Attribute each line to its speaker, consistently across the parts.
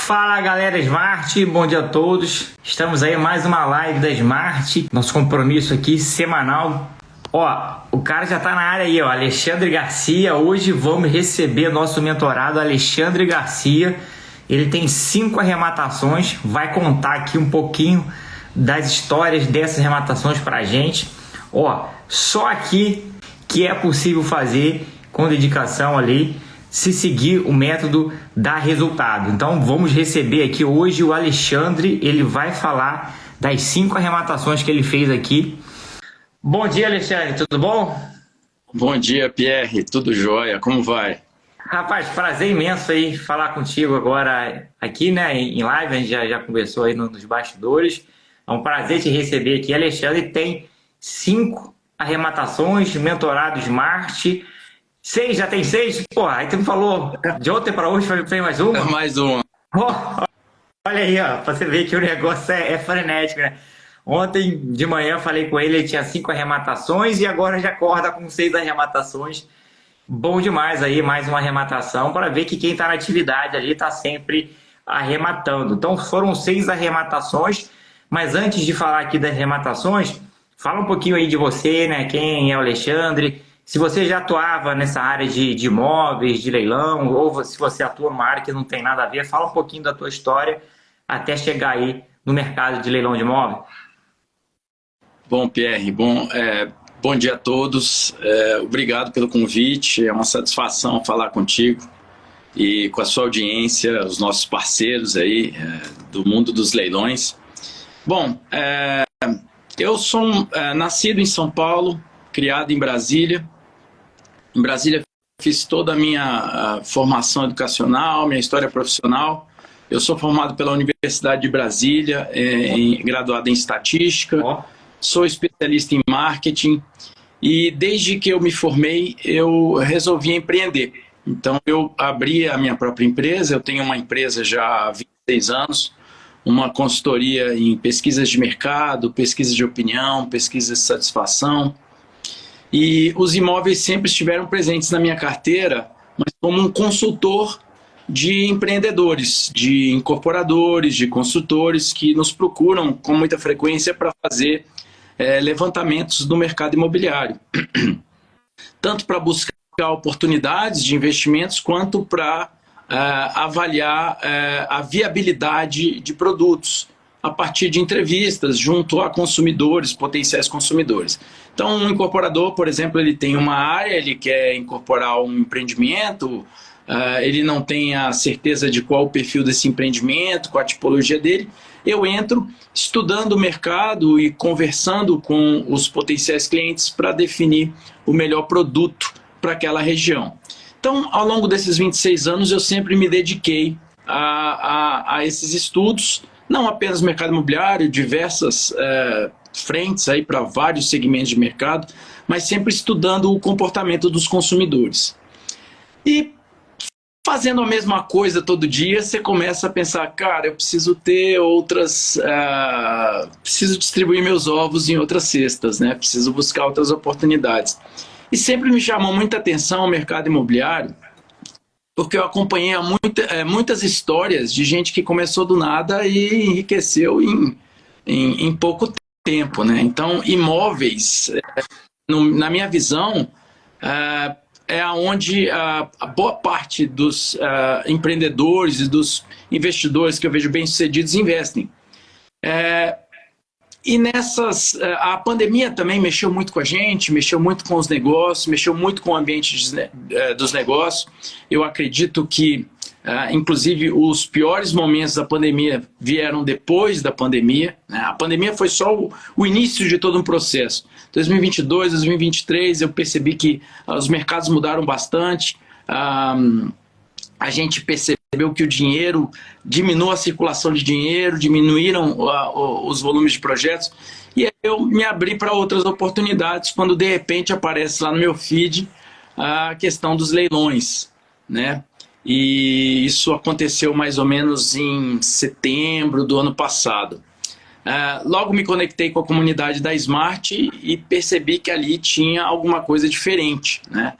Speaker 1: Fala galera Smart, bom dia a todos. Estamos aí mais uma live da Smart, nosso compromisso aqui semanal. Ó, o cara já tá na área aí, ó, Alexandre Garcia. Hoje vamos receber nosso mentorado Alexandre Garcia. Ele tem 5 arrematações, vai contar aqui um pouquinho das histórias dessas arrematações pra gente. Ó, só aqui que é possível fazer com dedicação ali, se seguir o método dá resultado. Então vamos receber aqui hoje o Alexandre, ele vai falar das 5 arrematações que ele fez aqui. Bom dia, Alexandre, tudo bom?
Speaker 2: Bom dia, Pierre, tudo jóia, como vai?
Speaker 1: Rapaz, prazer imenso aí falar contigo agora aqui, né, em live. A gente já conversou aí nos bastidores. É um prazer te receber aqui. Alexandre tem 5 arrematações, mentorado Smart. 6, já tem 6? Porra, aí tu me falou de ontem para hoje, foi mais uma?
Speaker 2: Mais uma.
Speaker 1: Oh, olha aí, ó, pra você ver que o negócio é frenético, né? Ontem de manhã eu falei com ele tinha 5 arrematações e agora já acorda com 6 arrematações. Bom demais aí, mais uma arrematação, para ver que quem está na atividade ali está sempre arrematando. Então foram 6 arrematações, mas antes de falar aqui das arrematações, fala um pouquinho aí de você, né? Quem é o Alexandre? Se você já atuava nessa área de imóveis, de leilão, ou se você atua numa área que não tem nada a ver, fala um pouquinho da tua história até chegar aí no mercado de leilão de imóvel.
Speaker 2: Bom, Pierre, bom dia a todos. Obrigado pelo convite, é uma satisfação falar contigo e com a sua audiência, os nossos parceiros aí do mundo dos leilões. Bom, eu sou nascido em São Paulo, criado em Brasília. Em Brasília fiz toda a minha formação educacional, minha história profissional. Eu sou formado pela Universidade de Brasília, graduado em estatística, sou especialista em marketing e desde que eu me formei eu resolvi empreender. Então eu abri a minha própria empresa, eu tenho uma empresa já há 26 anos, uma consultoria em pesquisas de mercado, pesquisa de opinião, pesquisa de satisfação. E os imóveis sempre estiveram presentes na minha carteira, mas como um consultor de empreendedores, de incorporadores, de consultores que nos procuram com muita frequência para fazer levantamentos do mercado imobiliário. Tanto para buscar oportunidades de investimentos, quanto para avaliar a viabilidade de produtos a partir de entrevistas junto a consumidores, potenciais consumidores. Então, um incorporador, por exemplo, ele tem uma área, ele quer incorporar um empreendimento, ele não tem a certeza de qual o perfil desse empreendimento, qual a tipologia dele. Eu entro estudando o mercado e conversando com os potenciais clientes para definir o melhor produto para aquela região. Então, ao longo desses 26 anos, eu sempre me dediquei a esses estudos, não apenas no mercado imobiliário, diversas frentes aí para vários segmentos de mercado, mas sempre estudando o comportamento dos consumidores. E fazendo a mesma coisa todo dia, você começa a pensar, cara, eu preciso ter outras, preciso distribuir meus ovos em outras cestas, né? Preciso buscar outras oportunidades. E sempre me chamou muita atenção o mercado imobiliário, porque eu acompanhei muitas histórias de gente que começou do nada e enriqueceu em pouco tempo, né? Então, imóveis, na minha visão, é onde a boa parte dos empreendedores e dos investidores que eu vejo bem-sucedidos investem. E a pandemia também mexeu muito com a gente, mexeu muito com os negócios, mexeu muito com o ambiente dos negócios. Eu acredito que, inclusive, os piores momentos da pandemia vieram depois da pandemia, né? A pandemia foi só o início de todo um processo. 2022, 2023, eu percebi que os mercados mudaram bastante. A gente percebeu que o dinheiro, diminuiu a circulação de dinheiro, diminuíram os volumes de projetos, e eu me abri para outras oportunidades quando de repente aparece lá no meu feed a questão dos leilões, né? E isso aconteceu mais ou menos em setembro do ano passado. Logo me conectei com a comunidade da Smart e percebi que ali tinha alguma coisa diferente, né?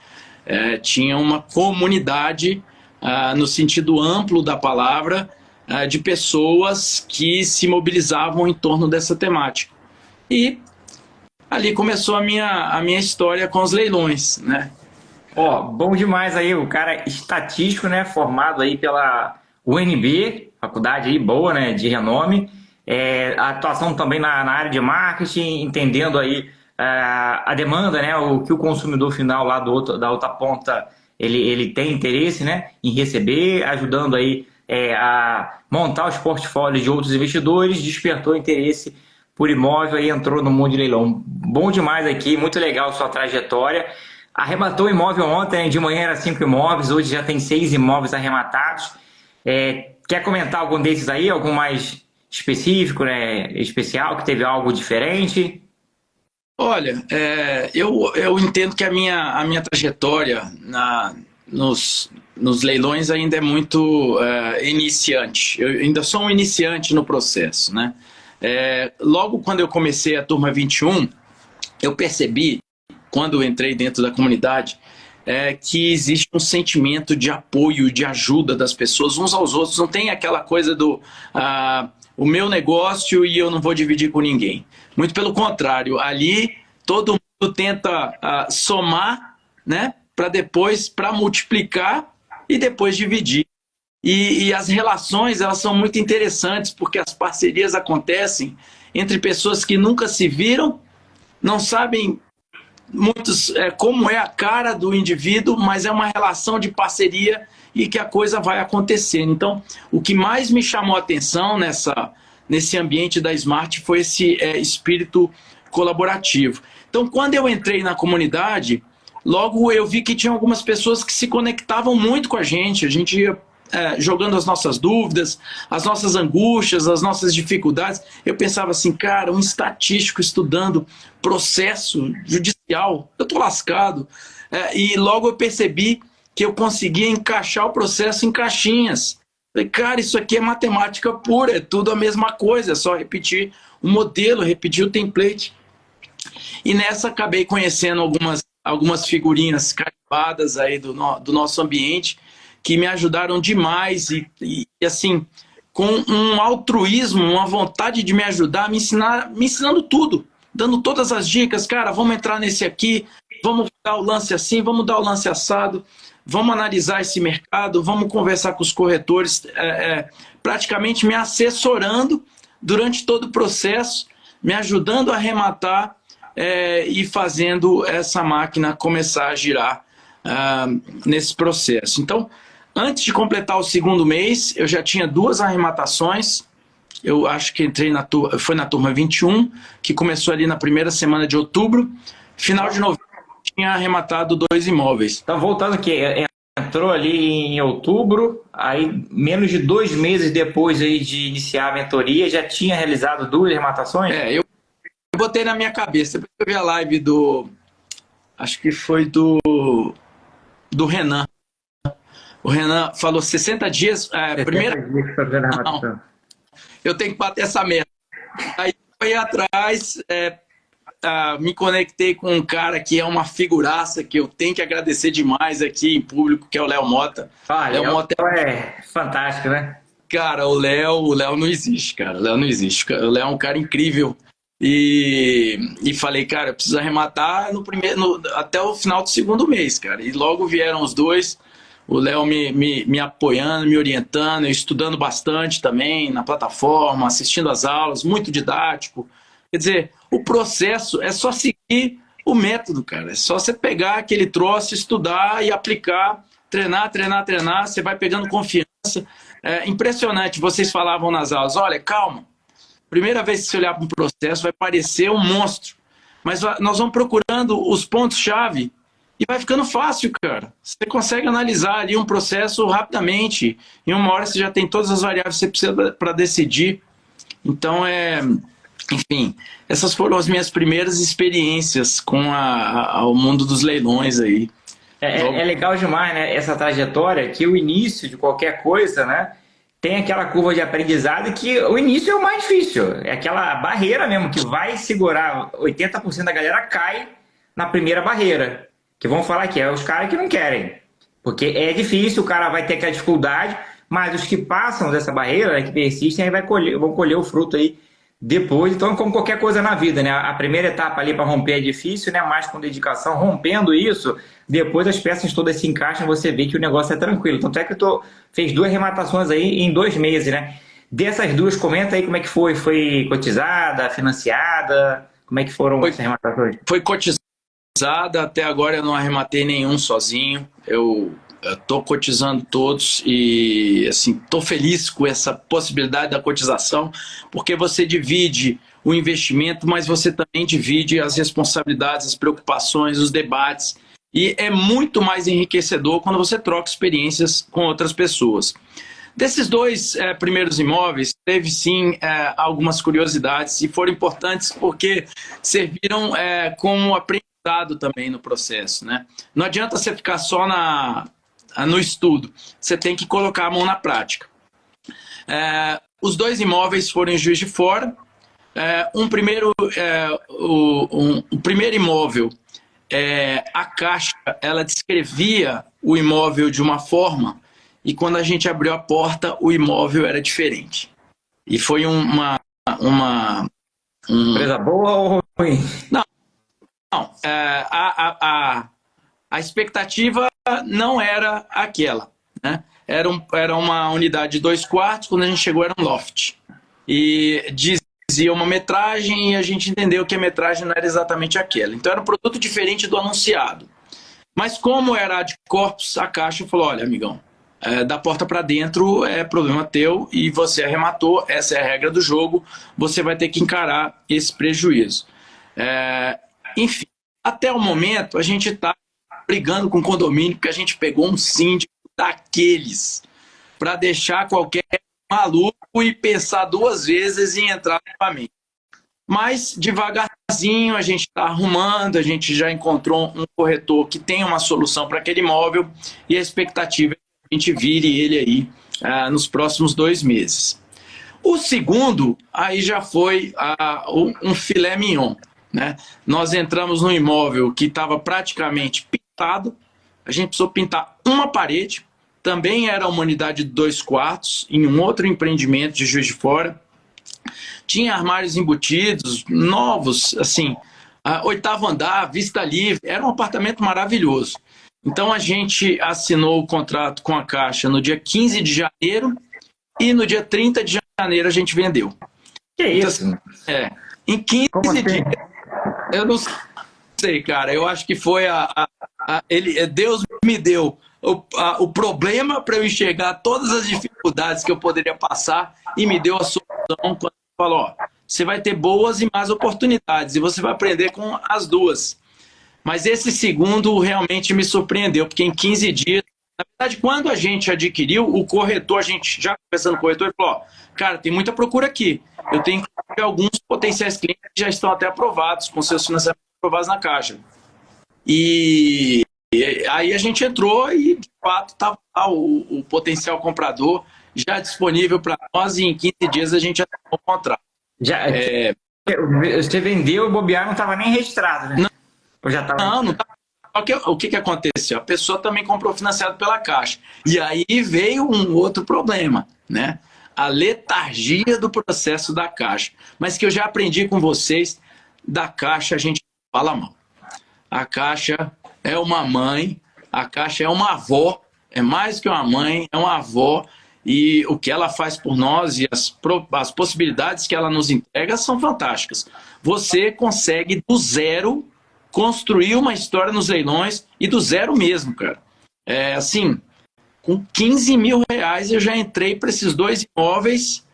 Speaker 2: Tinha uma comunidade no sentido amplo da palavra, de pessoas que se mobilizavam em torno dessa temática. E ali começou a minha história com os leilões, né?
Speaker 1: Ó, bom demais aí, o cara é estatístico, né, formado aí pela UNB, faculdade aí boa, né, de renome, a atuação também na área de marketing, entendendo aí a demanda, né, o que o consumidor final lá da outra ponta, ele tem interesse, né, em receber, ajudando aí a montar os portfólios de outros investidores, despertou interesse por imóvel e entrou no mundo de leilão. Bom demais aqui, muito legal sua trajetória. Arrematou imóvel ontem, de manhã era 5 imóveis, hoje já tem 6 imóveis arrematados. Quer comentar algum desses aí, algum mais específico, né, especial, que teve algo diferente?
Speaker 2: Olha, eu entendo que a minha trajetória nos leilões ainda é muito iniciante. Eu ainda sou um iniciante no processo, né? Logo quando eu comecei a turma 21, eu percebi, quando eu entrei dentro da comunidade, que existe um sentimento de apoio, de ajuda das pessoas uns aos outros. Não tem aquela coisa do o meu negócio e eu não vou dividir com ninguém. Muito pelo contrário, ali todo mundo tenta somar, né, para multiplicar e depois dividir. E as relações, elas são muito interessantes, porque as parcerias acontecem entre pessoas que nunca se viram, não sabem muitos como é a cara do indivíduo, mas é uma relação de parceria e que a coisa vai acontecendo. Então, o que mais me chamou a atenção nesse ambiente da Smart foi esse espírito colaborativo. Então, quando eu entrei na comunidade, logo eu vi que tinha algumas pessoas que se conectavam muito com a gente ia jogando as nossas dúvidas, as nossas angústias, as nossas dificuldades. Eu pensava assim, cara, um estatístico estudando processo judicial, eu tô lascado. E logo eu percebi que eu conseguia encaixar o processo em caixinhas. Falei, cara, isso aqui é matemática pura, é tudo a mesma coisa, é só repetir o modelo, repetir o template. E nessa acabei conhecendo algumas figurinhas carimbadas aí do nosso ambiente, que me ajudaram demais e assim, com um altruísmo, uma vontade de me ajudar, me ensinando tudo, dando todas as dicas. Cara, vamos entrar nesse aqui, vamos dar o lance assim, vamos dar o lance assado, vamos analisar esse mercado, vamos conversar com os corretores, praticamente me assessorando durante todo o processo, me ajudando a arrematar e fazendo essa máquina começar a girar nesse processo. Então, antes de completar o segundo mês, eu já tinha 2 arrematações. Eu acho que entrei foi na turma 21, que começou ali na primeira semana de outubro. Final de novembro, tinha arrematado 2 imóveis.
Speaker 1: Tá voltando aqui, entrou ali em outubro, aí menos de 2 meses depois aí de iniciar a mentoria, já tinha realizado 2 arrematações?
Speaker 2: Eu botei na minha cabeça, depois eu vi a live acho que foi do Renan. O Renan falou 60 dias.
Speaker 1: 60 dias pra fazer a arrematação.
Speaker 2: Eu tenho que bater essa meta. Aí fui atrás, me conectei com um cara que é uma figuraça, que eu tenho que agradecer demais aqui em público, que é o Léo Mota.
Speaker 1: Léo Mota é fantástico, né?
Speaker 2: Cara, o Léo não existe, cara. O Léo não existe. O Léo é um cara incrível. E falei, cara, eu preciso arrematar até o final do segundo mês, cara. E logo vieram os 2. O Léo me apoiando, me orientando, eu estudando bastante também na plataforma, assistindo às aulas, muito didático. Quer dizer, o processo é só seguir o método, cara. É só você pegar aquele troço, estudar e aplicar, treinar, você vai pegando confiança. É impressionante, vocês falavam nas aulas, olha, calma, primeira vez que você olhar para um processo vai parecer um monstro, mas nós vamos procurando os pontos-chave e vai ficando fácil, cara. Você consegue analisar ali um processo rapidamente. Em uma hora você já tem todas as variáveis que você precisa para decidir. Então, enfim, essas foram as minhas primeiras experiências com o mundo dos leilões aí.
Speaker 1: É legal demais, né? Essa trajetória, que o início de qualquer coisa, né? Tem aquela curva de aprendizado que o início é o mais difícil. É aquela barreira mesmo que vai segurar. 80% da galera cai na primeira barreira. Que vão falar que é os caras que não querem. Porque é difícil, o cara vai ter aquela dificuldade, mas os que passam dessa barreira, né, que persistem, aí vão colher o fruto aí depois. Então, como qualquer coisa na vida, né? A primeira etapa ali para romper é difícil, né? Mas com dedicação, rompendo isso, depois as peças todas se encaixam, você vê que o negócio é tranquilo. Tanto é que fez 2 arrematações aí em 2 meses, né? Dessas 2, comenta aí como é que foi. Foi cotizada, financiada? Como é que foram essas arrematações?
Speaker 2: Foi cotizada, até agora eu não arrematei nenhum sozinho. Eu estou cotizando todos e assim, estou feliz com essa possibilidade da cotização, porque você divide o investimento, mas você também divide as responsabilidades, as preocupações, os debates, e é muito mais enriquecedor quando você troca experiências com outras pessoas. Desses 2 primeiros imóveis, teve sim algumas curiosidades e foram importantes porque serviram como aprendizado também no processo, né? Não adianta você ficar só no estudo, você tem que colocar a mão na prática. Os 2 imóveis foram em Juiz de Fora. O primeiro imóvel, a Caixa, ela descrevia o imóvel de uma forma e quando a gente abriu a porta, o imóvel era diferente. E foi uma
Speaker 1: Empresa boa ou ruim?
Speaker 2: Não, a expectativa não era aquela, né? Era uma unidade de 2 quartos, quando a gente chegou era um loft. E dizia uma metragem e a gente entendeu que a metragem não era exatamente aquela. Então era um produto diferente do anunciado. Mas como era ad corpus, a Caixa falou, olha, amigão, da porta para dentro é problema teu e você arrematou, essa é a regra do jogo, você vai ter que encarar esse prejuízo. Enfim, até o momento a gente está brigando com o condomínio porque a gente pegou um síndico daqueles para deixar qualquer maluco e pensar 2 vezes em entrar novamente. Mas devagarzinho a gente está arrumando, a gente já encontrou um corretor que tem uma solução para aquele imóvel e a expectativa é que a gente vire ele aí nos próximos 2 meses. O segundo, aí já foi um filé mignon, né? Nós entramos num imóvel que estava praticamente pintado, a gente precisou pintar uma parede, também era uma unidade de 2 quartos, em um outro empreendimento de Juiz de Fora. Tinha armários embutidos, novos, assim, 8º andar, vista livre, era um apartamento maravilhoso. Então a gente assinou o contrato com a Caixa no dia 15 de janeiro e no dia 30 de janeiro a gente vendeu.
Speaker 1: Que isso?
Speaker 2: Então, em 15 dias, eu não sei, cara, eu acho que foi Deus me deu o problema para eu enxergar todas as dificuldades que eu poderia passar e me deu a solução quando falou, ó, você vai ter boas e más oportunidades e você vai aprender com as 2. Mas esse segundo realmente me surpreendeu, porque em 15 dias, na verdade, quando a gente adquiriu, o corretor, a gente já conversando com o corretor, ele falou, ó, cara, tem muita procura aqui. Eu tenho alguns potenciais clientes que já estão até aprovados, com seus financiamentos aprovados na Caixa. E aí a gente entrou e, de fato, estava o potencial comprador já disponível para nós e em 15 dias a gente já tem um contrato.
Speaker 1: Você vendeu, o bobear não estava nem registrado, né?
Speaker 2: Não estava. O que aconteceu? A pessoa também comprou financiado pela Caixa. E aí veio um outro problema, né? A letargia do processo da Caixa. Mas que eu já aprendi com vocês, da Caixa a gente fala mal. A Caixa é uma mãe, a Caixa é uma avó, é mais que uma mãe, é uma avó, e o que ela faz por nós e as possibilidades que ela nos entrega são fantásticas. Você consegue do zero construir uma história nos leilões e do zero mesmo, cara. Assim, com 15 mil reais eu já entrei para esses 2 imóveis.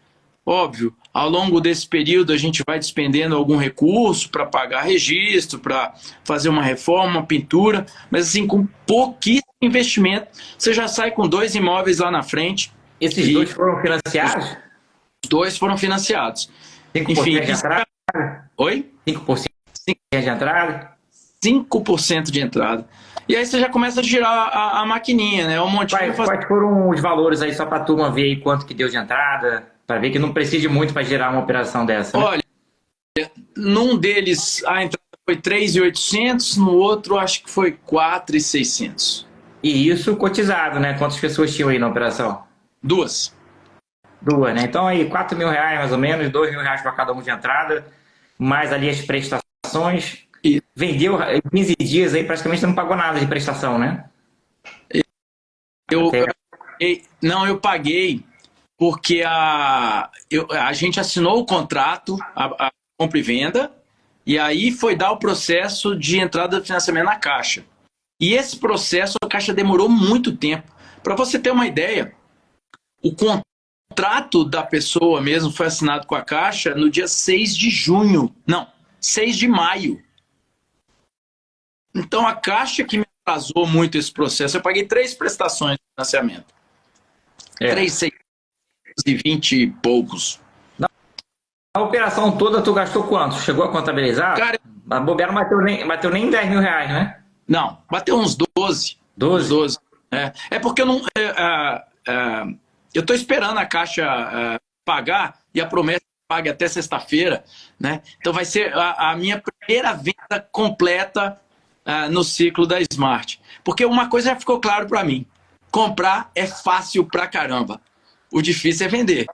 Speaker 2: Óbvio, ao longo desse período a gente vai despendendo algum recurso para pagar registro, para fazer uma reforma, uma pintura, mas assim, com pouquíssimo investimento, você já sai com 2 imóveis lá na frente.
Speaker 1: Esses 2 foram financiados?
Speaker 2: Os 2 foram financiados.
Speaker 1: 5%
Speaker 2: Enfim,
Speaker 1: de entrada?
Speaker 2: Oi?
Speaker 1: 5% de entrada?
Speaker 2: 5% de entrada. E aí você já começa a girar a maquininha, né? Um monte
Speaker 1: Quais foram os valores aí, só para a turma ver aí quanto que deu de entrada? Para ver que não precisa muito para gerar uma operação dessa. Né?
Speaker 2: Olha, num deles a entrada foi 3.800, no outro acho que foi 4.600.
Speaker 1: E isso cotizado, né? Quantas pessoas tinham aí na operação?
Speaker 2: Duas.
Speaker 1: Duas, né? Então aí R$ 4.000 mais ou menos, R$ 2.000 para cada um de entrada, mais ali as prestações.
Speaker 2: E
Speaker 1: Vendeu em 15 dias aí, praticamente não pagou nada de prestação, né?
Speaker 2: eu, não, eu paguei porque a gente assinou o contrato, a compra e venda, e aí foi dar o processo de entrada de financiamento na Caixa. E esse processo, a Caixa demorou muito tempo. Para você ter uma ideia, o contrato da pessoa mesmo foi assinado com a Caixa no dia 6 de junho. Não, 6 de maio. Então, a Caixa que me atrasou muito esse processo. Eu paguei 3 prestações de financiamento. 3,620 e poucos.
Speaker 1: A operação toda tu gastou quanto? Chegou a contabilizar?
Speaker 2: Cara,
Speaker 1: a bobeira não bateu nem R$ 10.000, né?
Speaker 2: não, bateu uns 12.
Speaker 1: 12?
Speaker 2: 12. É porque eu não... eu estou esperando a Caixa pagar e a promessa é que pague até sexta-feira, né? Então vai ser a minha primeira venda completa no ciclo da Smart. Porque uma coisa já ficou claro para mim. Comprar é fácil pra caramba. O difícil é vender.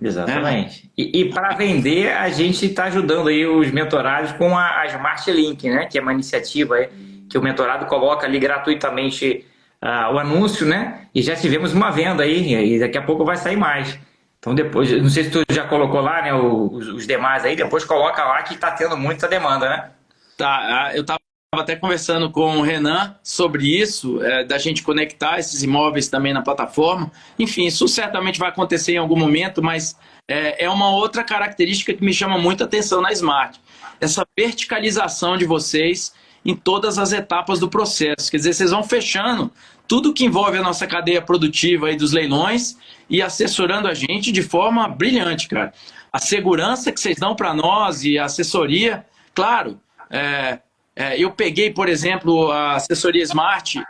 Speaker 1: Exatamente. E para vender, a gente está ajudando aí os mentorados com a Smart Link, né? Que é uma iniciativa aí, que o mentorado coloca ali gratuitamente o anúncio, né? E já tivemos uma venda aí, e daqui a pouco vai sair mais. Então depois, não sei se tu já colocou lá, né? Os demais aí, depois coloca lá que está tendo muita demanda, né?
Speaker 2: Tá, eu estava até conversando com o Renan sobre isso, da gente conectar esses imóveis também na plataforma. Enfim, isso certamente vai acontecer em algum momento, mas é uma outra característica que me chama muita atenção na Smart. Essa verticalização de vocês em todas as etapas do processo. Quer dizer, vocês vão fechando tudo que envolve a nossa cadeia produtiva aí dos leilões e assessorando a gente de forma brilhante, cara. A segurança que vocês dão para nós e a assessoria, claro, eu peguei, por exemplo, a assessoria Smart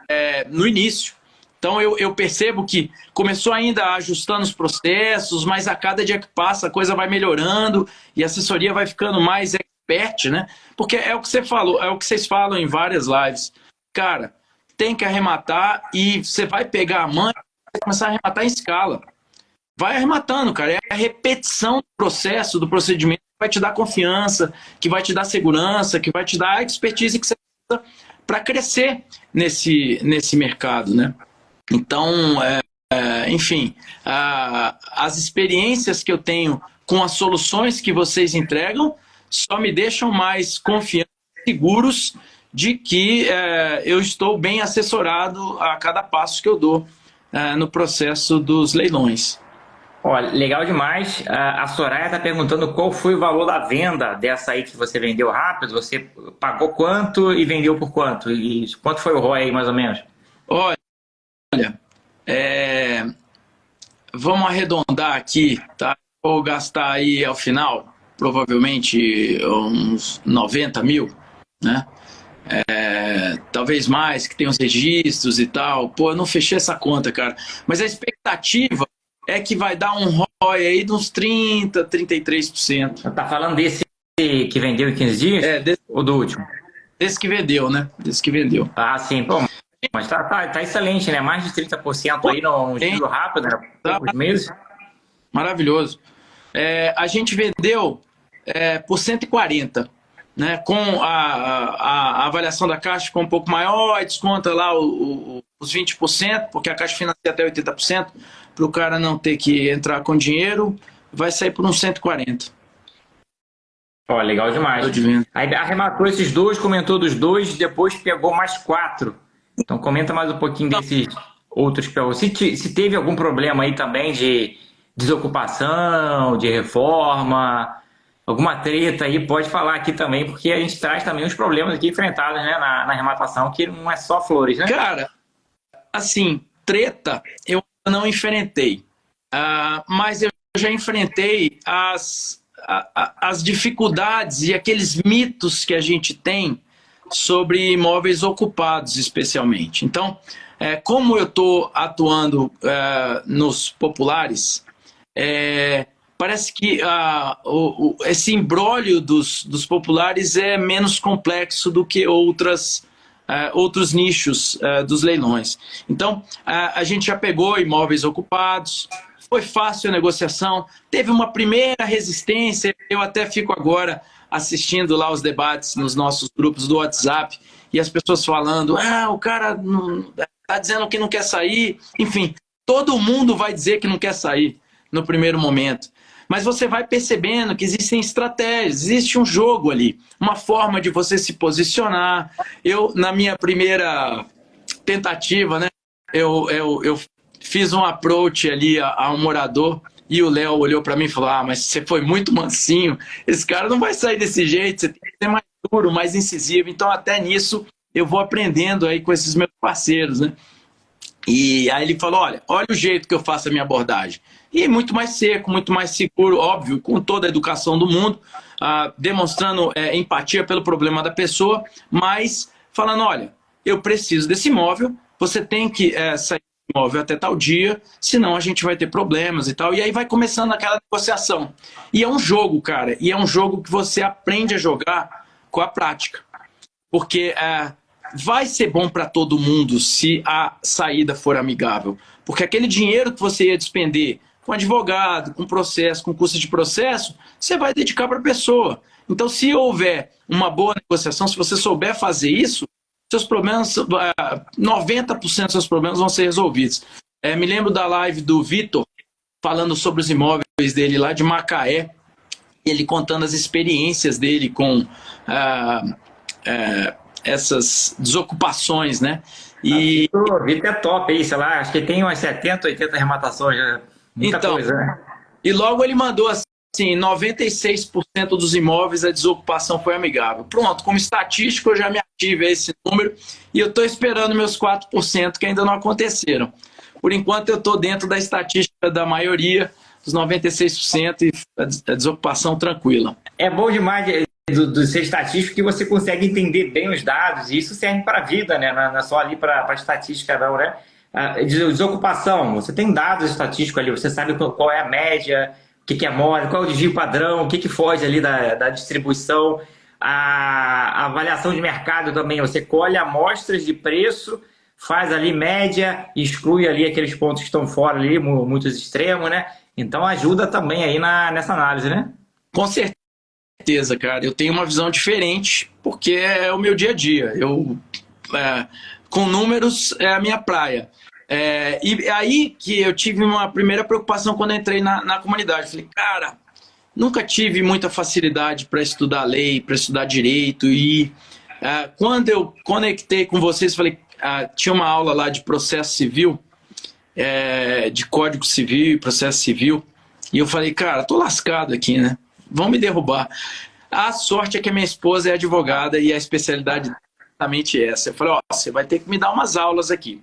Speaker 2: no início. Então eu percebo que começou ainda ajustando os processos, mas a cada dia que passa a coisa vai melhorando e a assessoria vai ficando mais expert, né? Porque é o que você falou, é o que vocês falam em várias lives. Cara, tem que arrematar e você vai pegar a mãe e vai começar a arrematar em escala. Vai arrematando, cara. É a repetição do processo, do procedimento que vai te dar confiança, que vai te dar segurança, que vai te dar a expertise que você precisa para crescer nesse mercado, né? Então, enfim, as experiências que eu tenho com as soluções que vocês entregam só me deixam mais confiantes e seguros de que eu estou bem assessorado a cada passo que eu dou no processo dos leilões.
Speaker 1: Olha, legal demais. A Soraya está perguntando qual foi o valor da venda dessa aí que você vendeu rápido. Você pagou quanto e vendeu por quanto? E quanto foi o ROI aí, mais ou menos?
Speaker 2: Olha, vamos arredondar aqui, tá? Vou gastar aí ao final, provavelmente uns 90 mil, né? Talvez mais, que tem os registros e tal. Pô, eu não fechei essa conta, cara. Mas a expectativa é que vai dar um ROI aí de uns 30%, 33%.
Speaker 1: Tá falando desse que vendeu em 15 dias? Ou do último?
Speaker 2: Desse que vendeu, né? Desse que vendeu.
Speaker 1: Ah, sim. Pô, mas tá excelente, né? Mais de 30% aí no giro rápido, né? Poucos meses.
Speaker 2: Maravilhoso. A gente vendeu por 140, né? Com a avaliação da Caixa ficou um pouco maior, desconta lá os 20%, porque a Caixa financia até 80%, para o cara não ter que entrar com dinheiro, vai sair por uns 140.
Speaker 1: Ó, legal demais. Aí arrematou esses dois, comentou dos dois, depois pegou mais 4. Então comenta mais um pouquinho desses outros. Se teve algum problema aí também de desocupação, de reforma, alguma treta aí, pode falar aqui também, porque a gente traz também os problemas aqui enfrentados, né, na arrematação, que não é só flores, né?
Speaker 2: Cara, assim, treta eu não enfrentei, mas eu já enfrentei as dificuldades e aqueles mitos que a gente tem sobre imóveis ocupados, especialmente. Então, como eu estou atuando nos populares, parece que esse imbróglio dos populares é menos complexo do que outras outros nichos dos leilões. Então, a gente já pegou imóveis ocupados, foi fácil a negociação, teve uma primeira resistência, eu até fico agora assistindo lá os debates nos nossos grupos do WhatsApp, e as pessoas falando, o cara está dizendo que não quer sair, enfim, todo mundo vai dizer que não quer sair no primeiro momento. Mas você vai percebendo que existem estratégias, existe um jogo ali, uma forma de você se posicionar. Eu, na minha primeira tentativa, né, eu fiz um approach ali a um morador e o Léo olhou para mim e falou, mas você foi muito mansinho, esse cara não vai sair desse jeito, você tem que ser mais duro, mais incisivo. Então até nisso eu vou aprendendo aí com esses meus parceiros, né? E aí ele falou, olha o jeito que eu faço a minha abordagem. E muito mais seco, muito mais seguro, óbvio, com toda a educação do mundo, demonstrando empatia pelo problema da pessoa, mas falando, olha, eu preciso desse imóvel, você tem que sair do imóvel até tal dia, senão a gente vai ter problemas e tal. E aí vai começando aquela negociação. E é um jogo, cara, e é um jogo que você aprende a jogar com a prática. Porque vai ser bom para todo mundo se a saída for amigável. Porque aquele dinheiro que você ia despender com advogado, com processo, com custo de processo, você vai dedicar para a pessoa. Então, se houver uma boa negociação, se você souber fazer isso, seus problemas, 90% dos seus problemas vão ser resolvidos. Me lembro da live do Vitor, falando sobre os imóveis dele lá de Macaé, ele contando as experiências dele com essas desocupações, né? E
Speaker 1: O Vitor é top aí, sei lá, acho que tem umas 70, 80 arrematações, muita coisa, né?
Speaker 2: E logo ele mandou assim, 96% dos imóveis a desocupação foi amigável. Pronto, como estatístico eu já me ative a esse número e eu estou esperando meus 4% que ainda não aconteceram. Por enquanto eu estou dentro da estatística da maioria, dos 96% e a desocupação tranquila.
Speaker 1: É bom demais do ser estatístico que você consegue entender bem os dados, e isso serve para a vida, né? Não é só ali para a estatística, não, né? Desocupação, você tem dados estatísticos ali, você sabe qual é a média, o que é mole, qual é o desvio padrão, o que foge ali da distribuição, a avaliação de mercado também, você colhe amostras de preço, faz ali média, exclui ali aqueles pontos que estão fora ali, muitos extremos, né? Então ajuda também aí nessa análise, né?
Speaker 2: Com certeza, cara. Eu tenho uma visão diferente, porque é o meu dia a dia. Com números é a minha praia. E aí que eu tive uma primeira preocupação quando entrei na comunidade. Falei, cara, nunca tive muita facilidade para estudar lei, para estudar direito. E quando eu conectei com vocês, falei, tinha uma aula lá de processo civil, de código civil e processo civil. E eu falei, cara, tô lascado aqui, né? Vão me derrubar. A sorte é que a minha esposa é advogada e a especialidade é exatamente essa. Eu falei, você vai ter que me dar umas aulas aqui.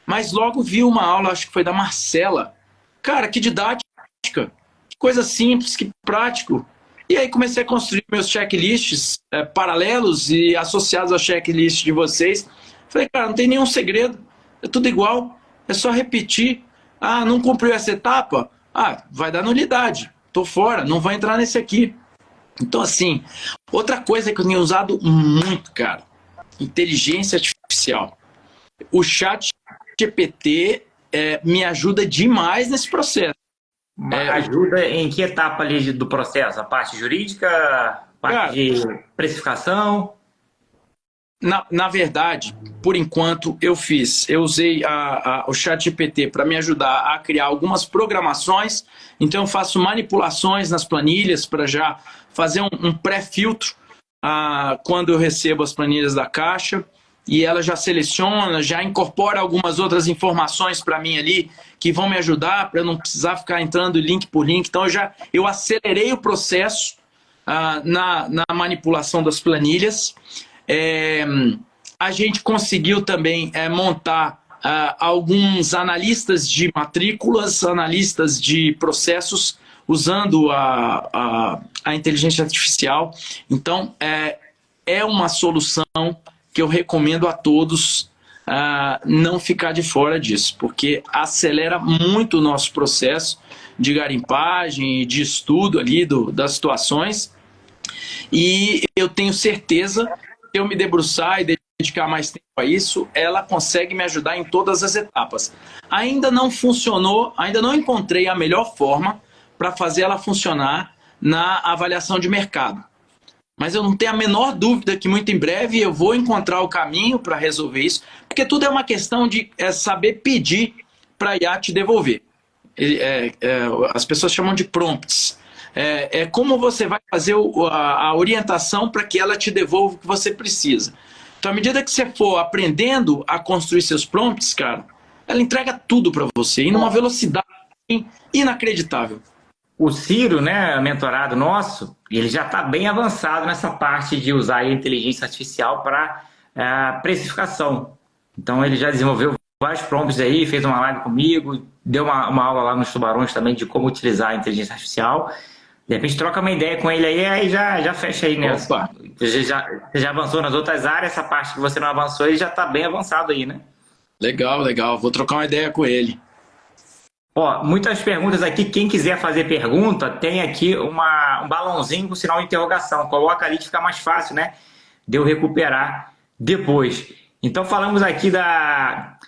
Speaker 2: Mas logo vi uma aula, acho que foi da Marcela. Cara, que didática, que coisa simples, que prático. E aí comecei a construir meus checklists paralelos e associados ao checklist de vocês. Falei, cara, não tem nenhum segredo, é tudo igual, é só repetir. Não cumpriu essa etapa? Vai dar nulidade, tô fora, não vai entrar nesse aqui. Então, assim, outra coisa que eu tenho usado muito, cara, inteligência artificial. O chat GPT me ajuda demais nesse processo.
Speaker 1: Ajuda em que etapa ali do processo? A parte jurídica, parte de precificação?
Speaker 2: Na verdade, por enquanto, eu usei o ChatGPT para me ajudar a criar algumas programações, então eu faço manipulações nas planilhas para já fazer um pré-filtro quando eu recebo as planilhas da Caixa, e ela já seleciona, já incorpora algumas outras informações para mim ali, que vão me ajudar para eu não precisar ficar entrando link por link. Então eu acelerei o processo na manipulação das planilhas. A gente conseguiu também montar alguns analistas de matrículas, analistas de processos, usando a inteligência artificial. Então, é uma solução que eu recomendo a todos não ficar de fora disso, porque acelera muito o nosso processo de garimpagem, de estudo ali das situações. E eu tenho certeza que eu me debruçar e dedicar mais tempo a isso, ela consegue me ajudar em todas as etapas. Ainda não funcionou, ainda não encontrei a melhor forma para fazer ela funcionar na avaliação de mercado. Mas eu não tenho a menor dúvida que muito em breve eu vou encontrar o caminho para resolver isso, porque tudo é uma questão de saber pedir para a IA te devolver. As pessoas chamam de prompts. É como você vai fazer a orientação para que ela te devolva o que você precisa. Então, à medida que você for aprendendo a construir seus prompts, cara, ela entrega tudo para você, e numa velocidade inacreditável.
Speaker 1: O Ciro, né, mentorado nosso, ele já está bem avançado nessa parte de usar a inteligência artificial para precificação. Então, ele já desenvolveu vários prompts aí, fez uma live comigo, deu uma aula lá nos Tubarões também de como utilizar a inteligência artificial. De repente, troca uma ideia com ele aí já fecha aí, né? Você já avançou nas outras áreas, essa parte que você não avançou, ele já está bem avançado aí, né?
Speaker 2: Legal, legal. Vou trocar uma ideia com ele.
Speaker 1: Ó, muitas perguntas aqui. Quem quiser fazer pergunta, tem aqui um balãozinho com sinal de interrogação. Coloca ali que fica mais fácil, né? De eu recuperar depois. Então, falamos aqui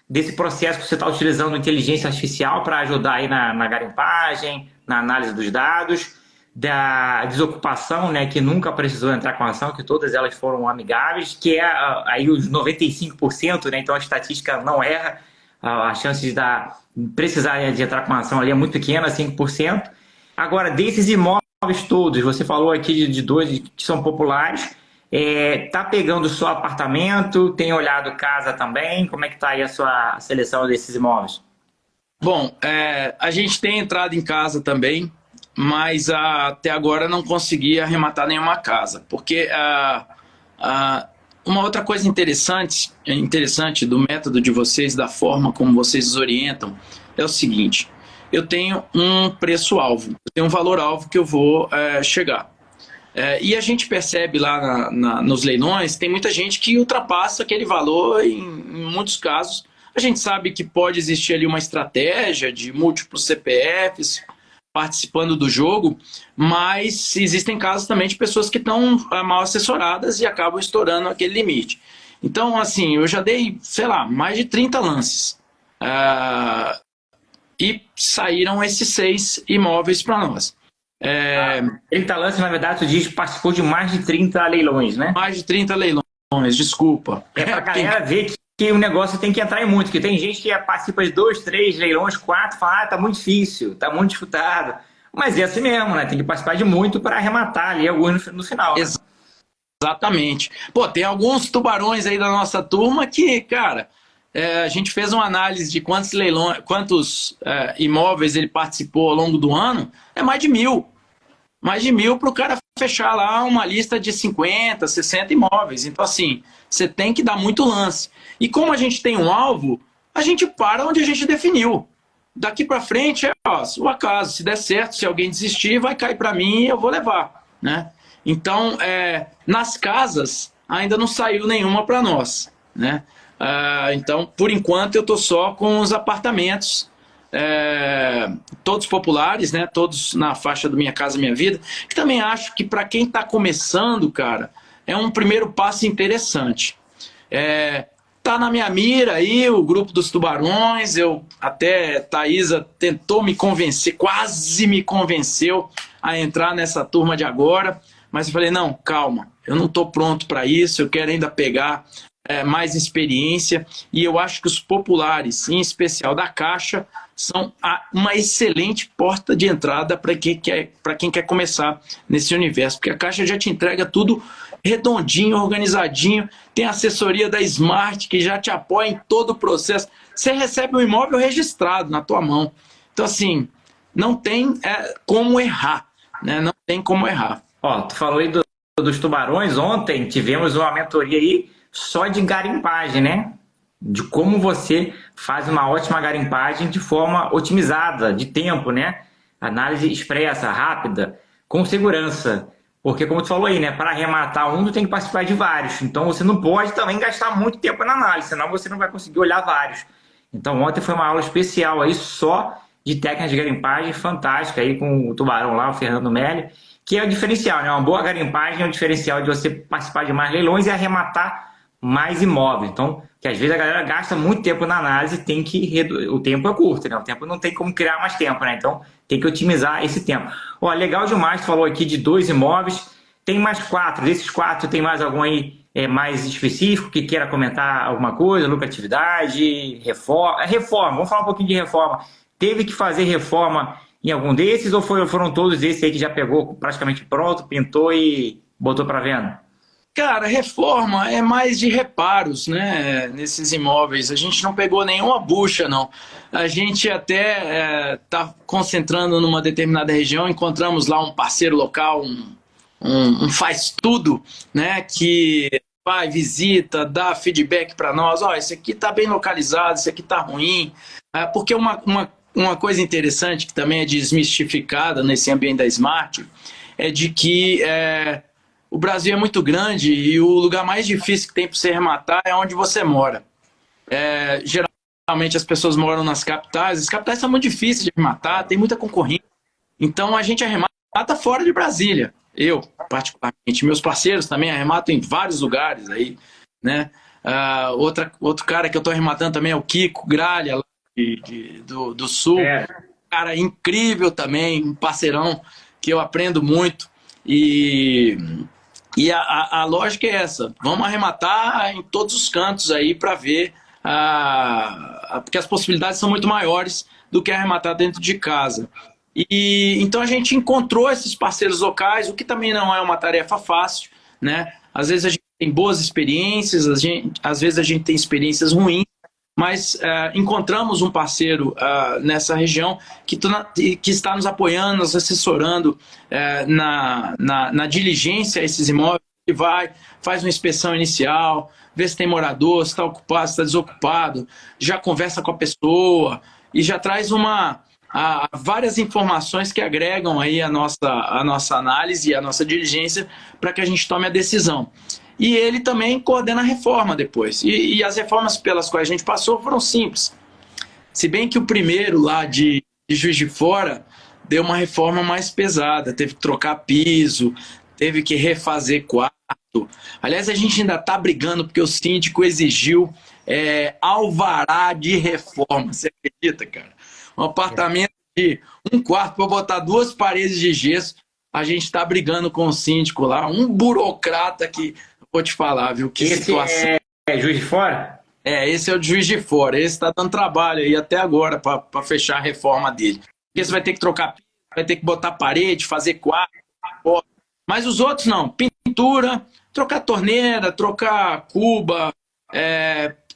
Speaker 1: desse processo que você está utilizando inteligência artificial para ajudar aí na garimpagem, na análise dos dados, da desocupação, né? Que nunca precisou entrar com ação, que todas elas foram amigáveis, que é aí os 95%, né? Então, a estatística não erra. A chance de precisar de entrar com ação ali é muito pequena, 5%. Agora, desses imóveis todos, você falou aqui de dois que são populares, tá pegando só apartamento, tem olhado casa também? Como é que está aí a sua seleção desses imóveis?
Speaker 2: Bom, a gente tem entrado em casa também, mas até agora não consegui arrematar nenhuma casa, porque uma outra coisa interessante do método de vocês, da forma como vocês orientam, é o seguinte: eu tenho um preço-alvo, eu tenho um valor-alvo que eu vou chegar. E a gente percebe lá nos leilões, tem muita gente que ultrapassa aquele valor em muitos casos. A gente sabe que pode existir ali uma estratégia de múltiplos CPFs participando do jogo, mas existem casos também de pessoas que estão mal assessoradas e acabam estourando aquele limite. Então, assim, eu já dei, sei lá, mais de 30 lances. E saíram esses 6 imóveis para nós.
Speaker 1: 30 lances, na verdade, tu diz que participou de mais de 30 leilões, né?
Speaker 2: Mais de 30 leilões, desculpa.
Speaker 1: Pra galera ver que o negócio tem que entrar em muito, que tem gente que participa de 2, 3 leilões, 4, fala, tá muito difícil, tá muito disputado. Mas é assim mesmo, né? Tem que participar de muito para arrematar ali alguns no final. Né?
Speaker 2: Exatamente. Pô, tem alguns tubarões aí da nossa turma que, cara, a gente fez uma análise de quantos imóveis ele participou ao longo do ano, é mais de 1.000. Mais de 1.000 para o cara fechar lá uma lista de 50, 60 imóveis. Então, assim, você tem que dar muito lance. E como a gente tem um alvo, a gente para onde a gente definiu. Daqui para frente o acaso. Se der certo, se alguém desistir, vai cair para mim e eu vou levar. Né? Então, nas casas, ainda não saiu nenhuma para nós. Né? Então, por enquanto, eu estou só com os apartamentos. Todos populares, né? Todos na faixa do Minha Casa Minha Vida, que também acho que para quem está começando, cara, é um primeiro passo interessante. Tá na minha mira aí o grupo dos Tubarões, Thaisa tentou me convencer, quase me convenceu a entrar nessa turma de agora, mas eu falei, não, calma, eu não estou pronto para isso, eu quero ainda pegar mais experiência, e eu acho que os populares, em especial da Caixa, são uma excelente porta de entrada para quem quer começar nesse universo, porque a Caixa já te entrega tudo redondinho, organizadinho, tem assessoria da Smart que já te apoia em todo o processo, você recebe um imóvel registrado na tua mão. Então, assim, não tem como errar, né? Não tem como errar.
Speaker 1: Ó, tu falou aí dos Tubarões, ontem tivemos uma mentoria aí só de garimpagem, né? De como você faz uma ótima garimpagem de forma otimizada, de tempo, né? Análise expressa, rápida, com segurança. Porque, como tu falou aí, né? Para arrematar um, tu tem que participar de vários. Então, você não pode também gastar muito tempo na análise, senão você não vai conseguir olhar vários. Então, ontem foi uma aula especial aí só de técnicas de garimpagem, fantástica aí com o Tubarão lá, o Fernando Melli, que é o diferencial, né? Uma boa garimpagem é o diferencial de você participar de mais leilões e arrematar mais imóveis. Então, que às vezes a galera gasta muito tempo na análise, o tempo é curto, né? O tempo não tem como criar mais tempo, né? Então, tem que otimizar esse tempo. Ó, legal demais, tu falou aqui de 2 imóveis, tem mais 4. Desses 4, tem mais algum aí mais específico que queira comentar alguma coisa, lucratividade, reforma? Reforma, vamos falar um pouquinho de reforma. Teve que fazer reforma em algum desses ou foram todos esses aí que já pegou praticamente pronto, pintou e botou para venda?
Speaker 2: Cara, reforma é mais de reparos, né? Nesses imóveis. A gente não pegou nenhuma bucha, não. A gente até está concentrando numa determinada região, encontramos lá um parceiro local, um faz tudo, né? Que vai, visita, dá feedback para nós. Ó, esse aqui está bem localizado, esse aqui está ruim. Porque uma coisa interessante que também é desmistificada nesse ambiente da Smart é de que o Brasil é muito grande e o lugar mais difícil que tem para você arrematar é onde você mora. Geralmente as pessoas moram nas capitais, as capitais são muito difíceis de arrematar, tem muita concorrência. Então a gente arremata fora de Brasília. Eu, particularmente, meus parceiros também arrematam em vários lugares aí, né? Outro cara que eu estou arrematando também é o Kiko Gralha, lá do Sul. Cara incrível também, um parceirão que eu aprendo muito. E a lógica é essa, vamos arrematar em todos os cantos aí para ver, porque as possibilidades são muito maiores do que arrematar dentro de casa. Então a gente encontrou esses parceiros locais, o que também não é uma tarefa fácil, né? Às vezes a gente tem boas experiências, às vezes a gente tem experiências ruins, mas encontramos um parceiro nessa região que está nos apoiando, nos assessorando na diligência a esses imóveis, que faz uma inspeção inicial, vê se tem morador, se está ocupado, se está desocupado, já conversa com a pessoa e já traz várias informações que agregam aí a nossa análise e a nossa diligência para que a gente tome a decisão. E ele também coordena a reforma depois. E as reformas pelas quais a gente passou foram simples. Se bem que o primeiro lá de Juiz de Fora deu uma reforma mais pesada. Teve que trocar piso, teve que refazer quarto. Aliás, a gente ainda está brigando porque o síndico exigiu alvará de reforma. Você acredita, cara? Um apartamento de 1 quarto para botar 2 paredes de gesso. A gente está brigando com o síndico lá. Um burocrata que... Vou te falar, viu? Que
Speaker 1: esse
Speaker 2: situação.
Speaker 1: É Juiz de Fora?
Speaker 2: Esse é o de Juiz de Fora. Esse está dando trabalho aí até agora para fechar a reforma dele. Porque você vai ter que trocar, vai ter que botar parede, fazer quarto. Mas os outros não. Pintura, trocar torneira, trocar cuba,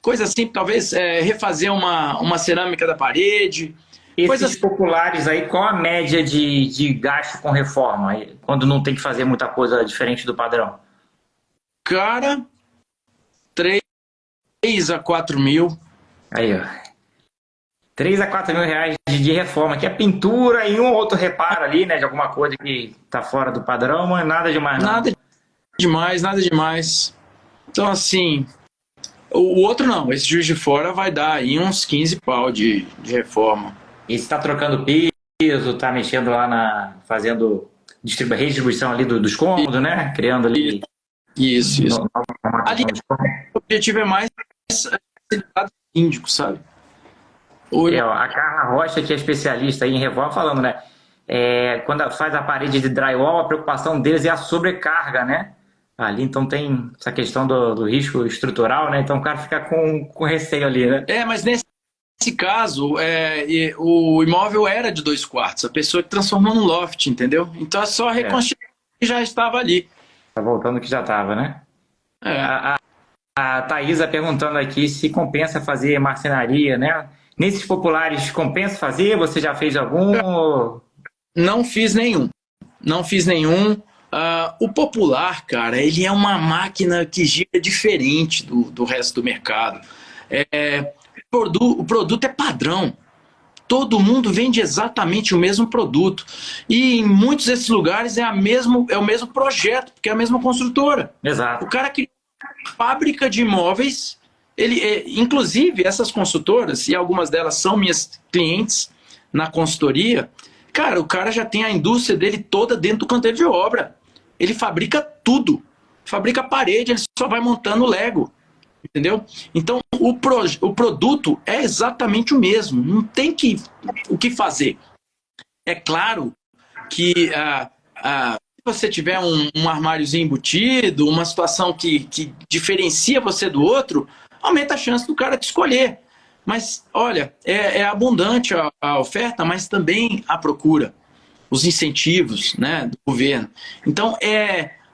Speaker 2: coisa assim, talvez refazer uma cerâmica da parede.
Speaker 1: Esses populares aí, qual a média de gasto com reforma? Quando não tem que fazer muita coisa diferente do padrão?
Speaker 2: Cara, 3 a 4 mil.
Speaker 1: Aí, ó. 3 a 4 mil reais de reforma, que é pintura e um ou outro reparo ali, né? De alguma coisa que tá fora do padrão, mas nada demais. Não.
Speaker 2: Nada demais, nada demais. Então, assim, o outro não. Esse Juiz de Fora vai dar aí uns 15 pau de reforma.
Speaker 1: E você tá trocando piso, tá mexendo lá fazendo redistribuição ali dos cômodos, né? Criando ali...
Speaker 2: Isso. Ali, o objetivo é mais facilidade síndico, sabe?
Speaker 1: A Carla Rocha, que é especialista aí em reforma, falando, né? Quando faz a parede de drywall, a preocupação deles é a sobrecarga, né? Ali, então, tem essa questão do risco estrutural, né? Então, o cara fica com receio ali, né?
Speaker 2: Mas nesse caso, o imóvel era de 2 quartos. A pessoa que transformou no loft, entendeu? Então, é só reconstituir que já estava ali.
Speaker 1: Tá voltando que já estava, né? A Thaisa perguntando aqui se compensa fazer marcenaria, né? Nesses populares, compensa fazer? Você já fez algum?
Speaker 2: Não fiz nenhum. O popular, cara, ele é uma máquina que gira diferente do resto do mercado. O produto é padrão. Todo mundo vende exatamente o mesmo produto. E em muitos desses lugares é o mesmo projeto, porque é a mesma construtora.
Speaker 1: Exato.
Speaker 2: O cara cria uma fábrica de imóveis. Inclusive, essas construtoras, e algumas delas são minhas clientes na consultoria, cara, o cara já tem a indústria dele toda dentro do canteiro de obra. Ele fabrica tudo. Fabrica parede, ele só vai montando Lego. entendeu? Então, o produto é exatamente o mesmo, não tem o que fazer. É claro que se você tiver um armáriozinho embutido, uma situação que diferencia você do outro, aumenta a chance do cara te escolher. Mas, olha, é abundante a oferta, mas também a procura, os incentivos, né, do governo. Então,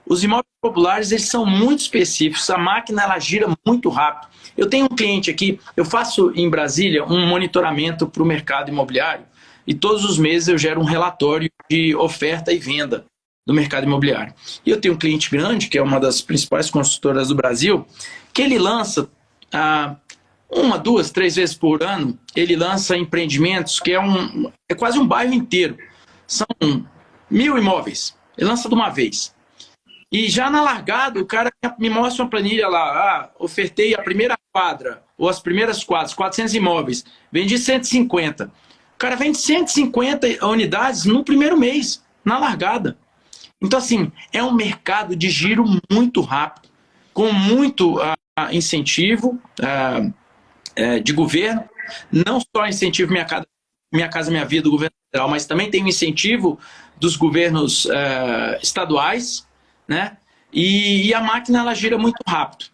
Speaker 2: os imóveis populares, eles são muito específicos, a máquina ela gira muito rápido. Eu tenho um cliente aqui, eu faço em Brasília um monitoramento para o mercado imobiliário e todos os meses eu gero um relatório de oferta e venda do mercado imobiliário. E eu tenho um cliente grande, que é uma das principais construtoras do Brasil, que ele lança 1, 2, 3 vezes por ano, ele lança empreendimentos que é quase um bairro inteiro. São 1.000 imóveis. Ele lança de uma vez. E já na largada, o cara me mostra uma planilha lá. Ofertei a primeira quadra, ou as primeiras quadras, 400 imóveis. Vendi 150. O cara vende 150 unidades no primeiro mês, na largada. Então, assim, é um mercado de giro muito rápido, com muito incentivo de governo, não só incentivo Minha Casa Minha Vida do governo federal, mas também tem o incentivo dos governos estaduais, né? E a máquina ela gira muito rápido,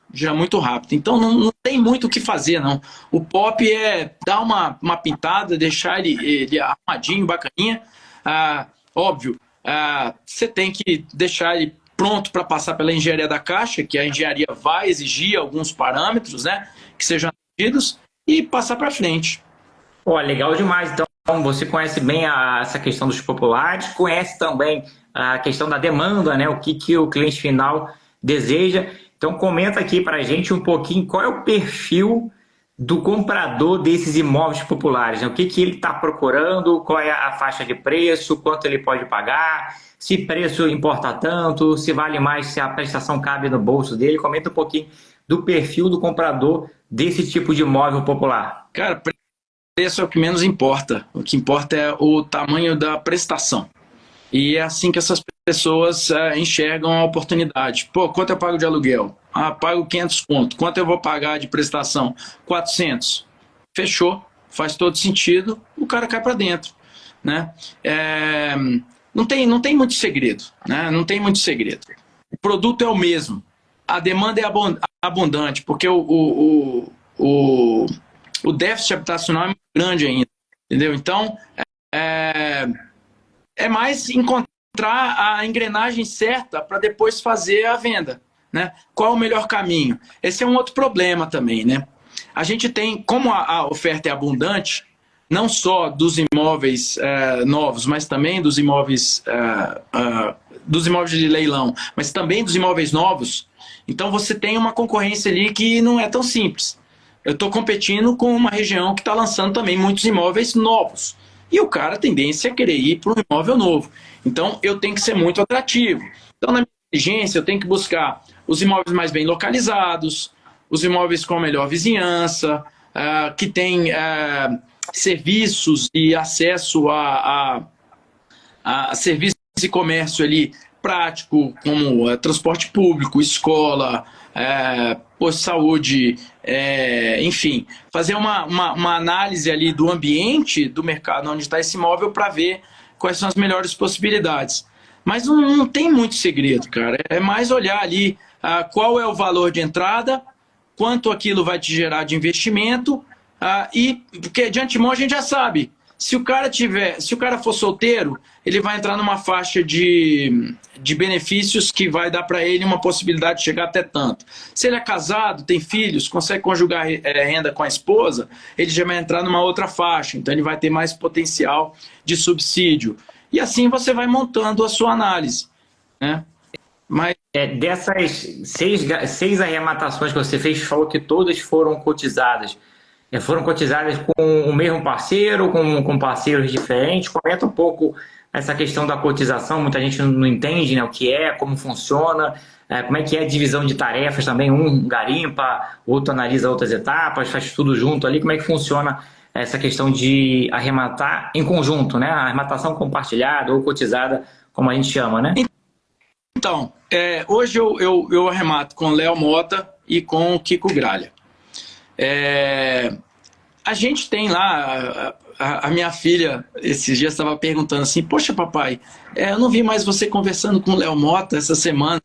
Speaker 2: Então não tem muito o que fazer, não. O POP é dar uma pintada, deixar ele arrumadinho, bacaninha. Óbvio, você tem que deixar ele pronto para passar pela engenharia da Caixa, que a engenharia vai exigir alguns parâmetros, né, que sejam atendidos, e passar para frente.
Speaker 1: Legal demais. Então, você conhece bem essa questão dos populares, conhece também a questão da demanda, né? O que o cliente final deseja. Então, comenta aqui para a gente um pouquinho qual é o perfil do comprador desses imóveis populares, né? O que ele está procurando, qual é a faixa de preço, quanto ele pode pagar, se preço importa tanto, se vale mais, se a prestação cabe no bolso dele. Comenta um pouquinho do perfil do comprador desse tipo de imóvel popular.
Speaker 2: Cara, preço é o que menos importa. O que importa é o tamanho da prestação. E é assim que essas pessoas enxergam a oportunidade. Pô, quanto eu pago de aluguel? Pago 500 conto. Quanto eu vou pagar de prestação? 400. Fechou. Faz todo sentido. O cara cai para dentro, né? Não tem muito segredo, né? Não tem muito segredo. O produto é o mesmo. A demanda é abundante, porque o déficit habitacional é muito grande ainda, entendeu? Então, é mais encontrar a engrenagem certa para depois fazer a venda, né? Qual o melhor caminho? Esse é um outro problema também, né? A gente tem, como a oferta é abundante, não só dos imóveis novos, mas também dos imóveis de leilão, mas também dos imóveis novos. Então você tem uma concorrência ali que não é tão simples. Eu estou competindo com uma região que está lançando também muitos imóveis novos. E o cara, a tendência é querer ir para um imóvel novo. Então, eu tenho que ser muito atrativo. Então, na minha inteligência, eu tenho que buscar os imóveis mais bem localizados, os imóveis com melhor vizinhança, que tem serviços e acesso a serviços e comércio ali prático, como transporte público, escola, posto de saúde, enfim, fazer uma análise ali do ambiente do mercado onde está esse imóvel para ver quais são as melhores possibilidades. Mas não tem muito segredo, cara. É mais olhar ali qual é o valor de entrada, quanto aquilo vai te gerar de investimento, porque de antemão a gente já sabe. Se o cara for solteiro, ele vai entrar numa faixa de benefícios que vai dar para ele uma possibilidade de chegar até tanto. Se ele é casado, tem filhos, consegue conjugar renda com a esposa, ele já vai entrar numa outra faixa, então ele vai ter mais potencial de subsídio. E assim você vai montando a sua análise, né? Mas
Speaker 1: dessas seis arrematações que você fez, falou que todas foram cotizadas. Foram cotizadas com o mesmo parceiro, com parceiros diferentes? Comenta um pouco essa questão da cotização. Muita gente não entende, né, o que é, como funciona, como é que é a divisão de tarefas também. Um garimpa, o outro analisa outras etapas, faz tudo junto ali. Como é que funciona essa questão de arrematar em conjunto, né? A arrematação compartilhada ou cotizada, como a gente chama, né?
Speaker 2: Então, hoje eu arremato com Léo Mota e com o Kiko Gralha. A gente tem lá, a minha filha esses dias estava perguntando assim, poxa papai, eu não vi mais você conversando com o Léo Mota essa semana.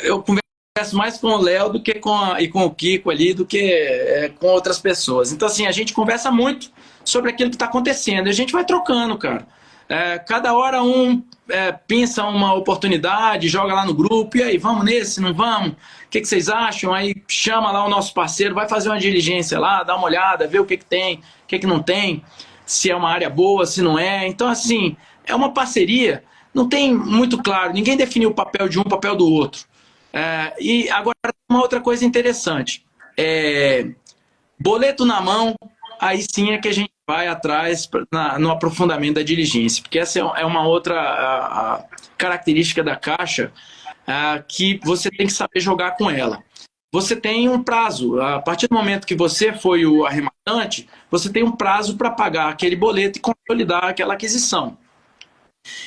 Speaker 2: Eu converso mais com o Léo do que com o Kiko ali, do que com outras pessoas. Então assim, a gente conversa muito sobre aquilo que está acontecendo, e a gente vai trocando, cara. Cada hora pensa uma oportunidade, joga lá no grupo, e aí, vamos nesse, não vamos? O que vocês acham? Aí chama lá o nosso parceiro, vai fazer uma diligência lá, dá uma olhada, vê o que tem, o que não tem, se é uma área boa, se não é. Então, assim, é uma parceria, não tem muito claro, ninguém definiu o papel de um, o papel do outro. E agora, uma outra coisa interessante, boleto na mão, aí sim é que a gente vai atrás no aprofundamento da diligência, porque essa é uma outra característica da Caixa que você tem que saber jogar com ela. Você tem um prazo, a partir do momento que você foi o arrematante, você tem um prazo para pagar aquele boleto e consolidar aquela aquisição.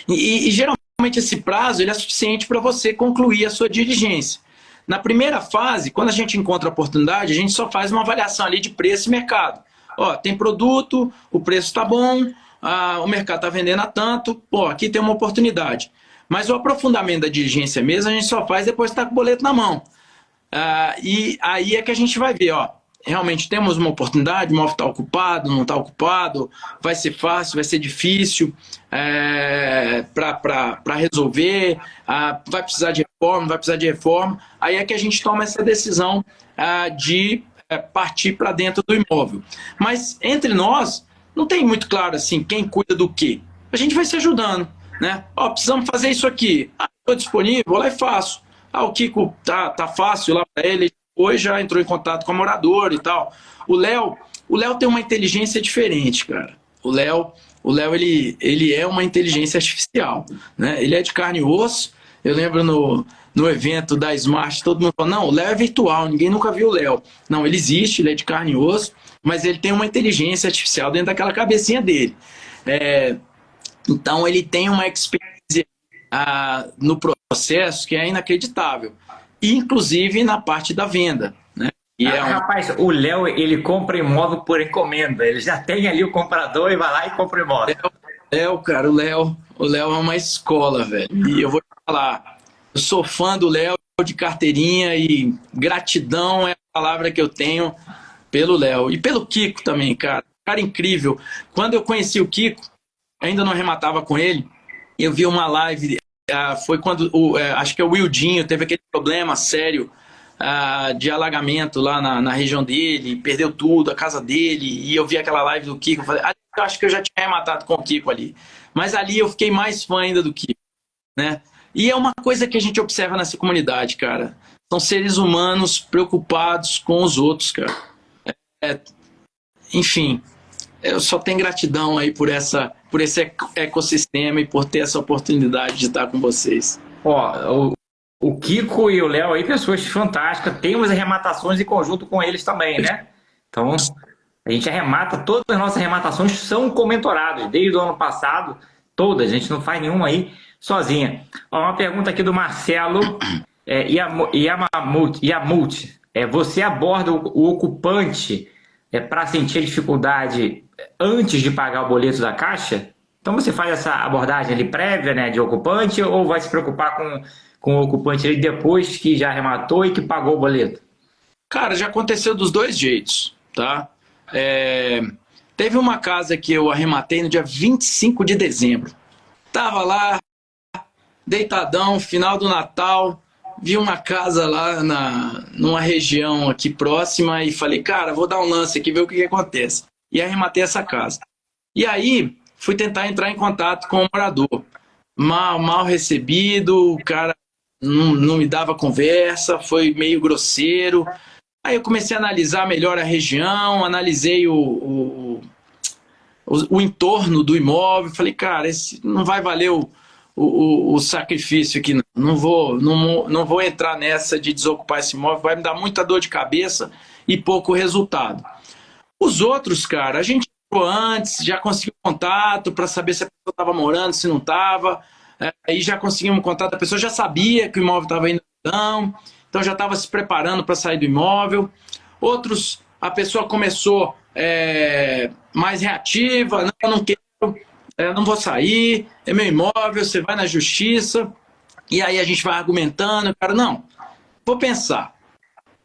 Speaker 2: E geralmente esse prazo ele é suficiente para você concluir a sua diligência. Na primeira fase, quando a gente encontra a oportunidade, a gente só faz uma avaliação ali de preço e mercado. Tem produto, o preço está bom, o mercado está vendendo a tanto, aqui tem uma oportunidade. Mas o aprofundamento da diligência mesmo, a gente só faz depois que está com o boleto na mão. E aí é que a gente vai ver, realmente temos uma oportunidade, o imóvel está ocupado, não está ocupado, vai ser fácil, vai ser difícil para resolver, vai precisar de reforma, não vai precisar de reforma. Aí é que a gente toma essa decisão de partir para dentro do imóvel. Mas entre nós, não tem muito claro assim, quem cuida do quê. A gente vai se ajudando, né? Precisamos fazer isso aqui. Estou disponível, vou lá e faço. O Kiko tá fácil lá para ele, hoje já entrou em contato com a moradora e tal. O Léo tem uma inteligência diferente, cara. O Léo ele é uma inteligência artificial, né? Ele é de carne e osso. Eu lembro no evento da Smart, todo mundo falou, não, o Léo é virtual, ninguém nunca viu o Léo. Não, ele existe, ele é de carne e osso, mas ele tem uma inteligência artificial dentro daquela cabecinha dele. Então, ele tem uma experiência no processo que é inacreditável, inclusive na parte da venda, né?
Speaker 1: Rapaz, o Léo, ele compra imóvel por encomenda, ele já tem ali o comprador e vai lá e compra imóvel.
Speaker 2: Cara, o Léo é uma escola, velho, e eu vou te falar, eu sou fã do Léo de carteirinha e gratidão é a palavra que eu tenho pelo Léo. E pelo Kiko também, cara. Cara incrível. Quando eu conheci o Kiko, ainda não arrematava com ele, eu vi uma live, foi quando, acho que é o Wildinho, teve aquele problema sério de alagamento lá na região dele, perdeu tudo, a casa dele, e eu vi aquela live do Kiko, eu falei, eu acho que eu já tinha arrematado com o Kiko ali. Mas ali eu fiquei mais fã ainda do Kiko, né? E é uma coisa que a gente observa nessa comunidade, cara. São seres humanos preocupados com os outros, cara. Enfim, eu só tenho gratidão aí por esse ecossistema e por ter essa oportunidade de estar com vocês.
Speaker 1: O Kiko e o Léo aí, pessoas fantásticas. Temos arrematações em conjunto com eles também, né? Então, a gente arremata, todas as nossas arrematações são comentadas. Desde o ano passado, todas. A gente não faz nenhuma aí sozinha. Uma pergunta aqui do Marcelo Yamut. Você aborda o ocupante para sentir a dificuldade antes de pagar o boleto da Caixa? Então você faz essa abordagem ali prévia, né, de ocupante, ou vai se preocupar com o ocupante ali depois que já arrematou e que pagou o boleto?
Speaker 2: Cara, já aconteceu dos dois jeitos, tá? Teve uma casa que eu arrematei no dia 25 de dezembro. Tava lá, deitadão, final do Natal, vi uma casa lá numa região aqui próxima e falei, cara, vou dar um lance aqui, ver o que acontece. E arrematei essa casa. E aí, fui tentar entrar em contato com o morador. Mal recebido, o cara não me dava conversa, foi meio grosseiro. Aí eu comecei a analisar melhor a região, analisei o entorno do imóvel, falei, cara, esse não vai valer o sacrifício aqui, não vou entrar nessa de desocupar esse imóvel, vai me dar muita dor de cabeça e pouco resultado. Os outros, cara, a gente entrou antes, já conseguiu contato para saber se a pessoa estava morando, se não estava, aí já conseguimos contato, a pessoa já sabia que o imóvel estava indo. Então então já estava se preparando para sair do imóvel. Outros, a pessoa começou mais reativa, não, eu não quero, não vou sair, é meu imóvel, você vai na justiça, e aí a gente vai argumentando, o cara, não, vou pensar.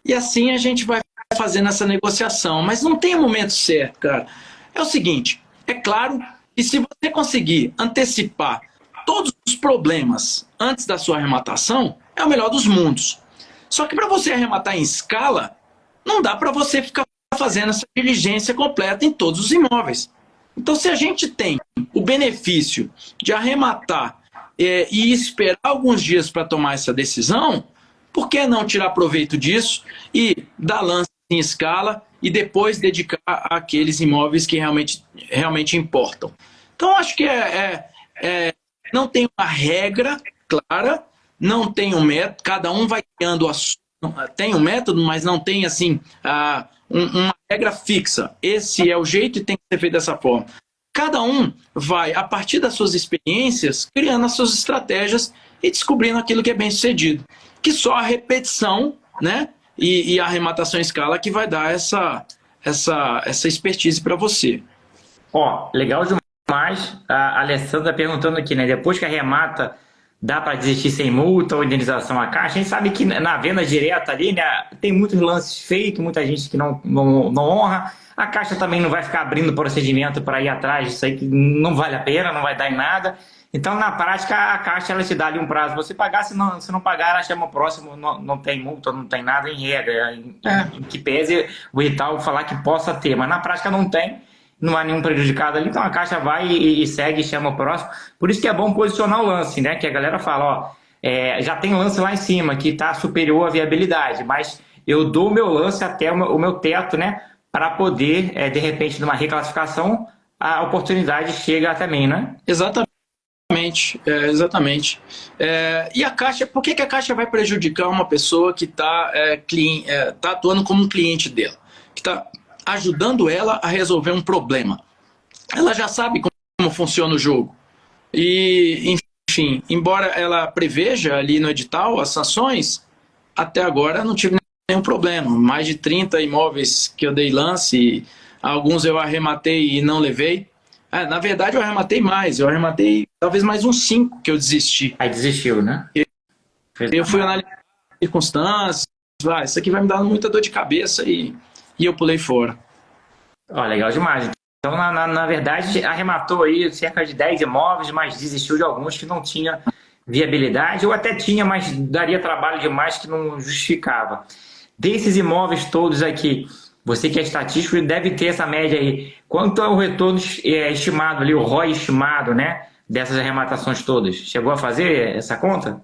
Speaker 2: E assim a gente vai fazendo essa negociação, mas não tem o momento certo, cara. É o seguinte, é claro que se você conseguir antecipar todos os problemas antes da sua arrematação, é o melhor dos mundos. Só que para você arrematar em escala, não dá para você ficar fazendo essa diligência completa em todos os imóveis. Então, se a gente tem o benefício de arrematar e esperar alguns dias para tomar essa decisão, por que não tirar proveito disso e dar lance em escala e depois dedicar àqueles imóveis que realmente importam? Então, acho que não tem uma regra clara, não tem um método, cada um vai criando tem um método, mas não tem assim uma regra fixa. Esse é o jeito e tem que ser feito dessa forma. Cada um vai, a partir das suas experiências, criando as suas estratégias e descobrindo aquilo que é bem sucedido. Que só a repetição, né, e a arrematação em escala que vai dar essa expertise para você.
Speaker 1: Ó, legal demais. A Alessandra perguntando aqui, né? Depois que arremata, dá para desistir sem multa ou indenização à Caixa? A gente sabe que na venda direta ali, né, tem muitos lances fake, muita gente que não honra. A Caixa também não vai ficar abrindo procedimento para ir atrás disso aí, que não vale a pena, não vai dar em nada. Então, na prática, a Caixa ela te dá ali um prazo. Você pagar, se não pagar, ela chama o próximo, não tem multa, não tem nada em regra. Em que pese o Itaú falar que possa ter, mas na prática não tem. Não há nenhum prejudicado ali, então a Caixa vai e segue e chama o próximo. Por isso que é bom posicionar o lance, né? Que a galera fala, ó, já tem lance lá em cima que está superior à viabilidade, mas eu dou o meu lance até o meu teto, né? Para poder, de repente, numa reclassificação, a oportunidade chega até mim, né?
Speaker 2: Exatamente. E a Caixa, por que a Caixa vai prejudicar uma pessoa que está atuando como um cliente dela? Que está ajudando ela a resolver um problema. Ela já sabe como funciona o jogo. E, enfim, embora ela preveja ali no edital as sanções, até agora não tive nenhum problema. Mais de 30 imóveis que eu dei lance, alguns eu arrematei e não levei. Na verdade, eu arrematei mais. Eu arrematei talvez mais uns 5 que eu desisti.
Speaker 1: Aí desistiu, né?
Speaker 2: Eu fui analisar as circunstâncias. Isso aqui vai me dar muita dor de cabeça e eu pulei fora.
Speaker 1: Ó, legal demais. Então, na verdade, arrematou aí cerca de 10 imóveis, mas desistiu de alguns que não tinha viabilidade, ou até tinha, mas daria trabalho demais que não justificava. Desses imóveis todos aqui, você que é estatístico deve ter essa média aí. Quanto é o retorno estimado ali, o ROI estimado, né, dessas arrematações todas? Chegou a fazer essa conta?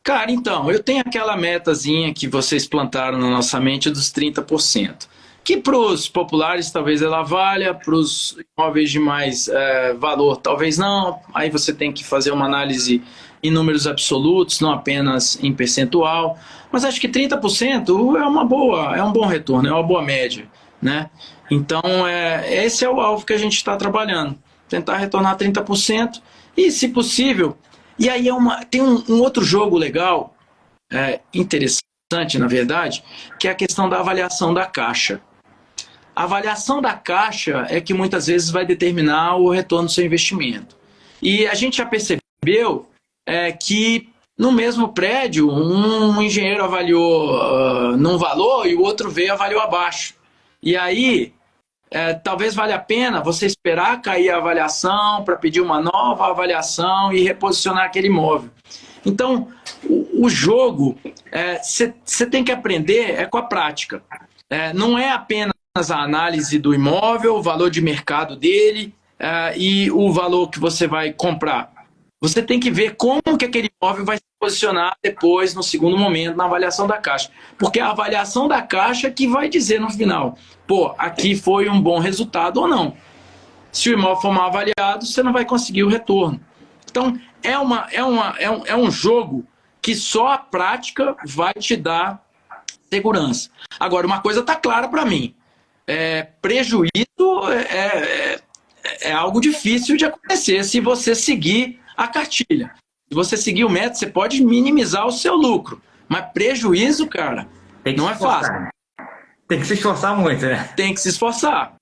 Speaker 2: Cara, então, eu tenho aquela metazinha que vocês plantaram na nossa mente dos 30%. Que para os populares talvez ela valha, para os imóveis de mais valor talvez não. Aí você tem que fazer uma análise em números absolutos, não apenas em percentual. Mas acho que 30% é um bom retorno, é uma boa média, né? Então, esse é o alvo que a gente está trabalhando. Tentar retornar 30% e, se possível... E aí tem um outro jogo legal, interessante, na verdade, que é a questão da avaliação da Caixa. A avaliação da Caixa é que muitas vezes vai determinar o retorno do seu investimento. E a gente já percebeu que no mesmo prédio, um engenheiro avaliou num valor e o outro veio e avaliou abaixo. E aí, talvez valha a pena você esperar cair a avaliação para pedir uma nova avaliação e reposicionar aquele imóvel. Então, o jogo, você tem que aprender com a prática. Não é apenas a análise do imóvel, o valor de mercado dele e o valor que você vai comprar. Você tem que ver como que aquele imóvel vai se posicionar depois, no segundo momento, na avaliação da Caixa. Porque é a avaliação da Caixa que vai dizer no final, pô, aqui foi um bom resultado ou não. Se o imóvel for mal avaliado, você não vai conseguir o retorno. Então, é um jogo que só a prática vai te dar segurança. Agora, uma coisa está clara para mim. Prejuízo é algo difícil de acontecer se você seguir a cartilha. Se você seguir o método, você pode minimizar o seu lucro, Mas prejuízo, cara,
Speaker 1: Tem que
Speaker 2: não
Speaker 1: se
Speaker 2: é
Speaker 1: esforçar,
Speaker 2: fácil.
Speaker 1: né? Tem que se esforçar muito, né?
Speaker 2: Tem que se esforçar.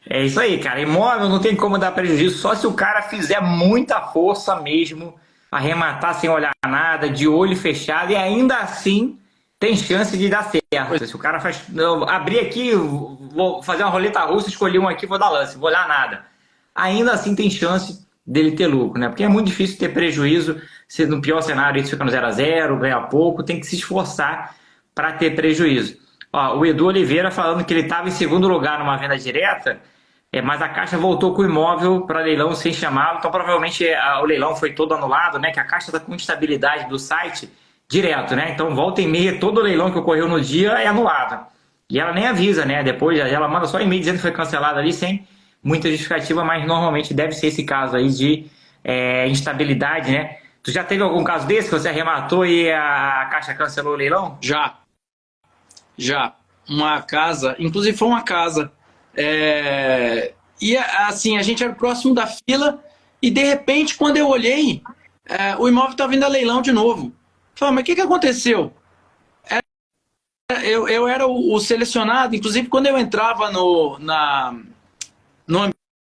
Speaker 1: É isso aí, cara. Imóvel não tem como dar prejuízo, só se o cara fizer muita força mesmo, arrematar sem olhar nada, de olho fechado, e ainda assim tem chance de dar certo. Se o cara faz. Eu abri aqui, vou fazer uma roleta russa, escolhi um aqui, vou dar lance, vou olhar nada. Ainda assim tem chance dele ter lucro, né? Porque é muito difícil ter prejuízo, se no pior cenário ele fica no 0 a 0, ganha pouco, tem que se esforçar para ter prejuízo. Ó, o Edu Oliveira falando que ele estava em segundo lugar numa venda direta. Mas a Caixa voltou com o imóvel para leilão sem chamá-lo, então provavelmente o leilão foi todo anulado, né? Que a Caixa está com instabilidade do site direto, né? Então volta e meia, todo leilão que ocorreu no dia é anulado. E ela nem avisa, né? Depois ela manda só e-mail dizendo que foi cancelado ali sem muita justificativa, mas normalmente deve ser esse caso aí de instabilidade, né? Tu já teve algum caso desse que você arrematou e a Caixa cancelou o leilão?
Speaker 2: Já. Uma casa, inclusive foi uma casa. E assim, a gente era próximo da fila e de repente, quando eu olhei, o imóvel estava vindo a leilão de novo. Falei, mas o que aconteceu? Eu era o selecionado, inclusive quando eu entrava no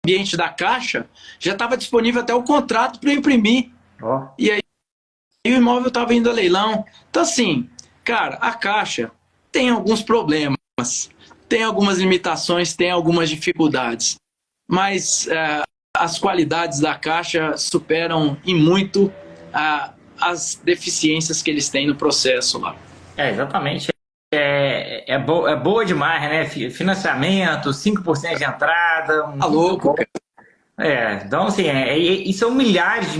Speaker 2: ambiente da Caixa, já estava disponível até o contrato para eu imprimir.
Speaker 1: Oh.
Speaker 2: E aí o imóvel estava indo a leilão. Então assim, cara, a Caixa tem alguns problemas. Tem algumas limitações, tem algumas dificuldades, mas as qualidades da Caixa superam em muito as deficiências que eles têm no processo lá.
Speaker 1: Exatamente. É boa demais, né? Financiamento, 5% de entrada.
Speaker 2: Tá louco, cara.
Speaker 1: Então, assim, e são milhares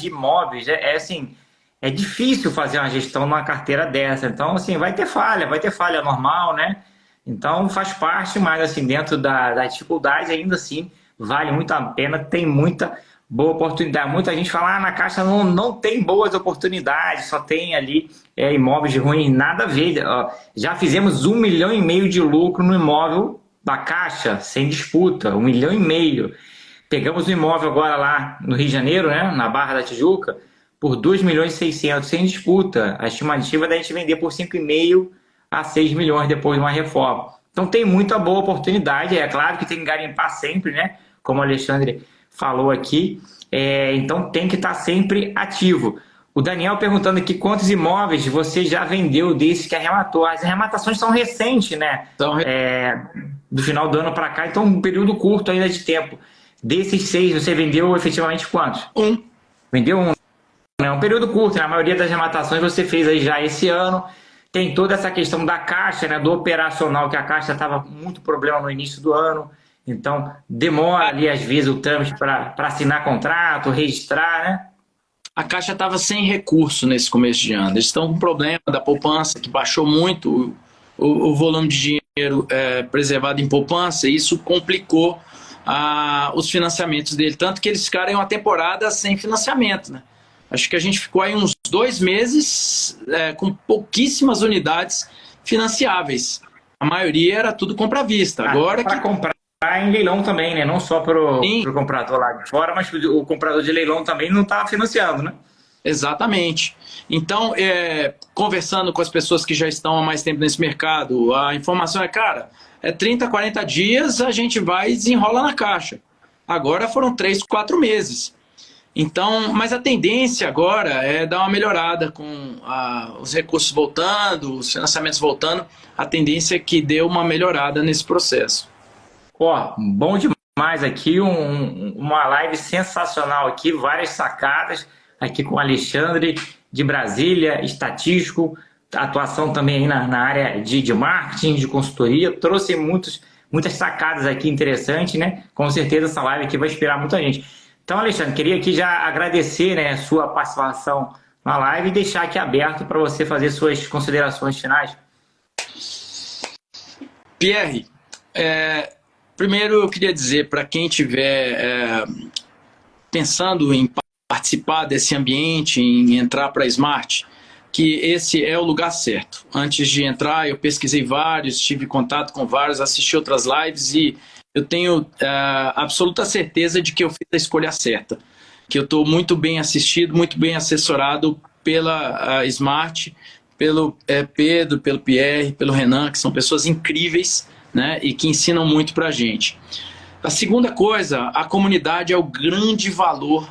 Speaker 1: de imóveis. Assim, é difícil fazer uma gestão numa carteira dessa. Então, assim, vai ter falha normal, né? Então faz parte, mas assim, dentro da dificuldade, ainda assim, vale muito a pena, tem muita boa oportunidade. Muita gente fala, na Caixa não tem boas oportunidades, só tem ali imóveis ruins, nada a ver. Já fizemos 1,5 milhão de lucro no imóvel da Caixa, sem disputa, 1,5 milhão. Pegamos um imóvel agora lá no Rio de Janeiro, né, na Barra da Tijuca, por 2,6 milhões, sem disputa. A estimativa é da gente vender por 5,5 a 6 milhões depois de uma reforma. Então tem muita boa oportunidade, é claro que tem que garimpar sempre, né? Como o Alexandre falou aqui, então tem que estar sempre ativo. O Daniel perguntando aqui quantos imóveis você já vendeu desse que arrematou. As arrematações são recentes, né? Do final do ano para cá, então um período curto ainda de tempo. Desses 6, você vendeu efetivamente quantos? Vendeu um. É um período curto, né? A maioria das arrematações você fez aí já esse ano. Tem toda essa questão da Caixa, né, do operacional, que a Caixa estava com muito problema no início do ano. Então, demora ali, às vezes, o trâmite para assinar contrato, registrar, né?
Speaker 2: A Caixa estava sem recurso nesse começo de ano. Eles estão com problema da poupança, que baixou muito o volume de dinheiro preservado em poupança, e isso complicou os financiamentos dele. Tanto que eles ficaram uma temporada sem financiamento, né? Acho que a gente ficou aí uns 2 meses com pouquíssimas unidades financiáveis. A maioria era tudo compra à vista. Agora
Speaker 1: para comprar em leilão também, né? Não só para o comprador lá de fora, mas o comprador de leilão também não está financiando, né?
Speaker 2: Exatamente. Então, conversando com as pessoas que já estão há mais tempo nesse mercado, a informação cara, 30, 40 dias a gente vai e desenrola na Caixa. Agora foram 3, 4 meses. Então, mas a tendência agora é dar uma melhorada com os recursos voltando, os financiamentos voltando. A tendência é que dê uma melhorada nesse processo.
Speaker 1: Bom demais aqui, uma live sensacional aqui, várias sacadas aqui com o Alexandre de Brasília, estatístico, atuação também aí na área de marketing, de consultoria, trouxe muitas sacadas aqui interessantes, né? Com certeza essa live aqui vai inspirar muita gente. Então, Alexandre, queria aqui já agradecer, né, a sua participação na live e deixar aqui aberto para você fazer suas considerações finais.
Speaker 2: Pierre, primeiro eu queria dizer para quem estiver pensando em participar desse ambiente, em entrar para a Smart, que esse é o lugar certo. Antes de entrar, eu pesquisei vários, tive contato com vários, assisti outras lives e eu tenho absoluta certeza de que eu fiz a escolha certa, que eu estou muito bem assistido, muito bem assessorado pela Smart, pelo Pedro, pelo Pierre, pelo Renan, que são pessoas incríveis, né, e que ensinam muito para a gente. A segunda coisa, a comunidade é o grande valor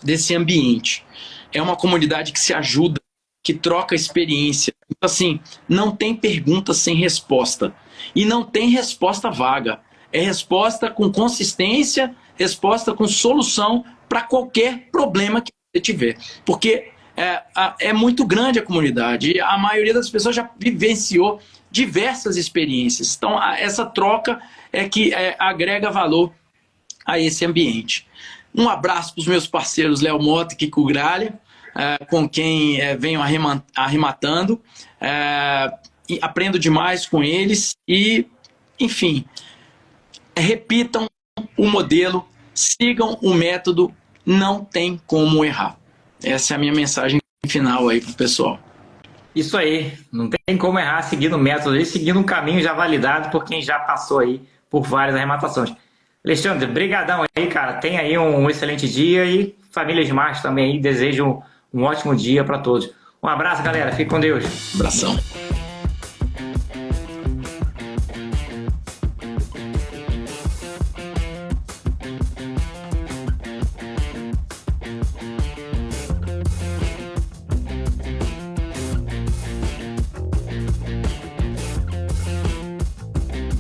Speaker 2: desse ambiente. É uma comunidade que se ajuda, que troca experiência. Então, assim, não tem pergunta sem resposta. E não tem resposta vaga. É resposta com consistência, resposta com solução para qualquer problema que você tiver. Porque é muito grande a comunidade. E a maioria das pessoas já vivenciou diversas experiências. Então, essa troca é que agrega valor a esse ambiente. Um abraço para os meus parceiros Léo Mota e Kiko Gralha, com quem venho arrematando. E aprendo demais com eles e, enfim, repitam o modelo, sigam o método, não tem como errar. Essa é a minha mensagem final aí pro pessoal.
Speaker 1: Isso aí, não tem como errar seguindo o método e seguindo um caminho já validado por quem já passou aí por várias arrematações. Alexandre, brigadão aí, cara. Tenha aí um excelente dia e família Smart também aí. Desejo um ótimo dia para todos. Um abraço, galera. Fique com Deus.
Speaker 2: Abração.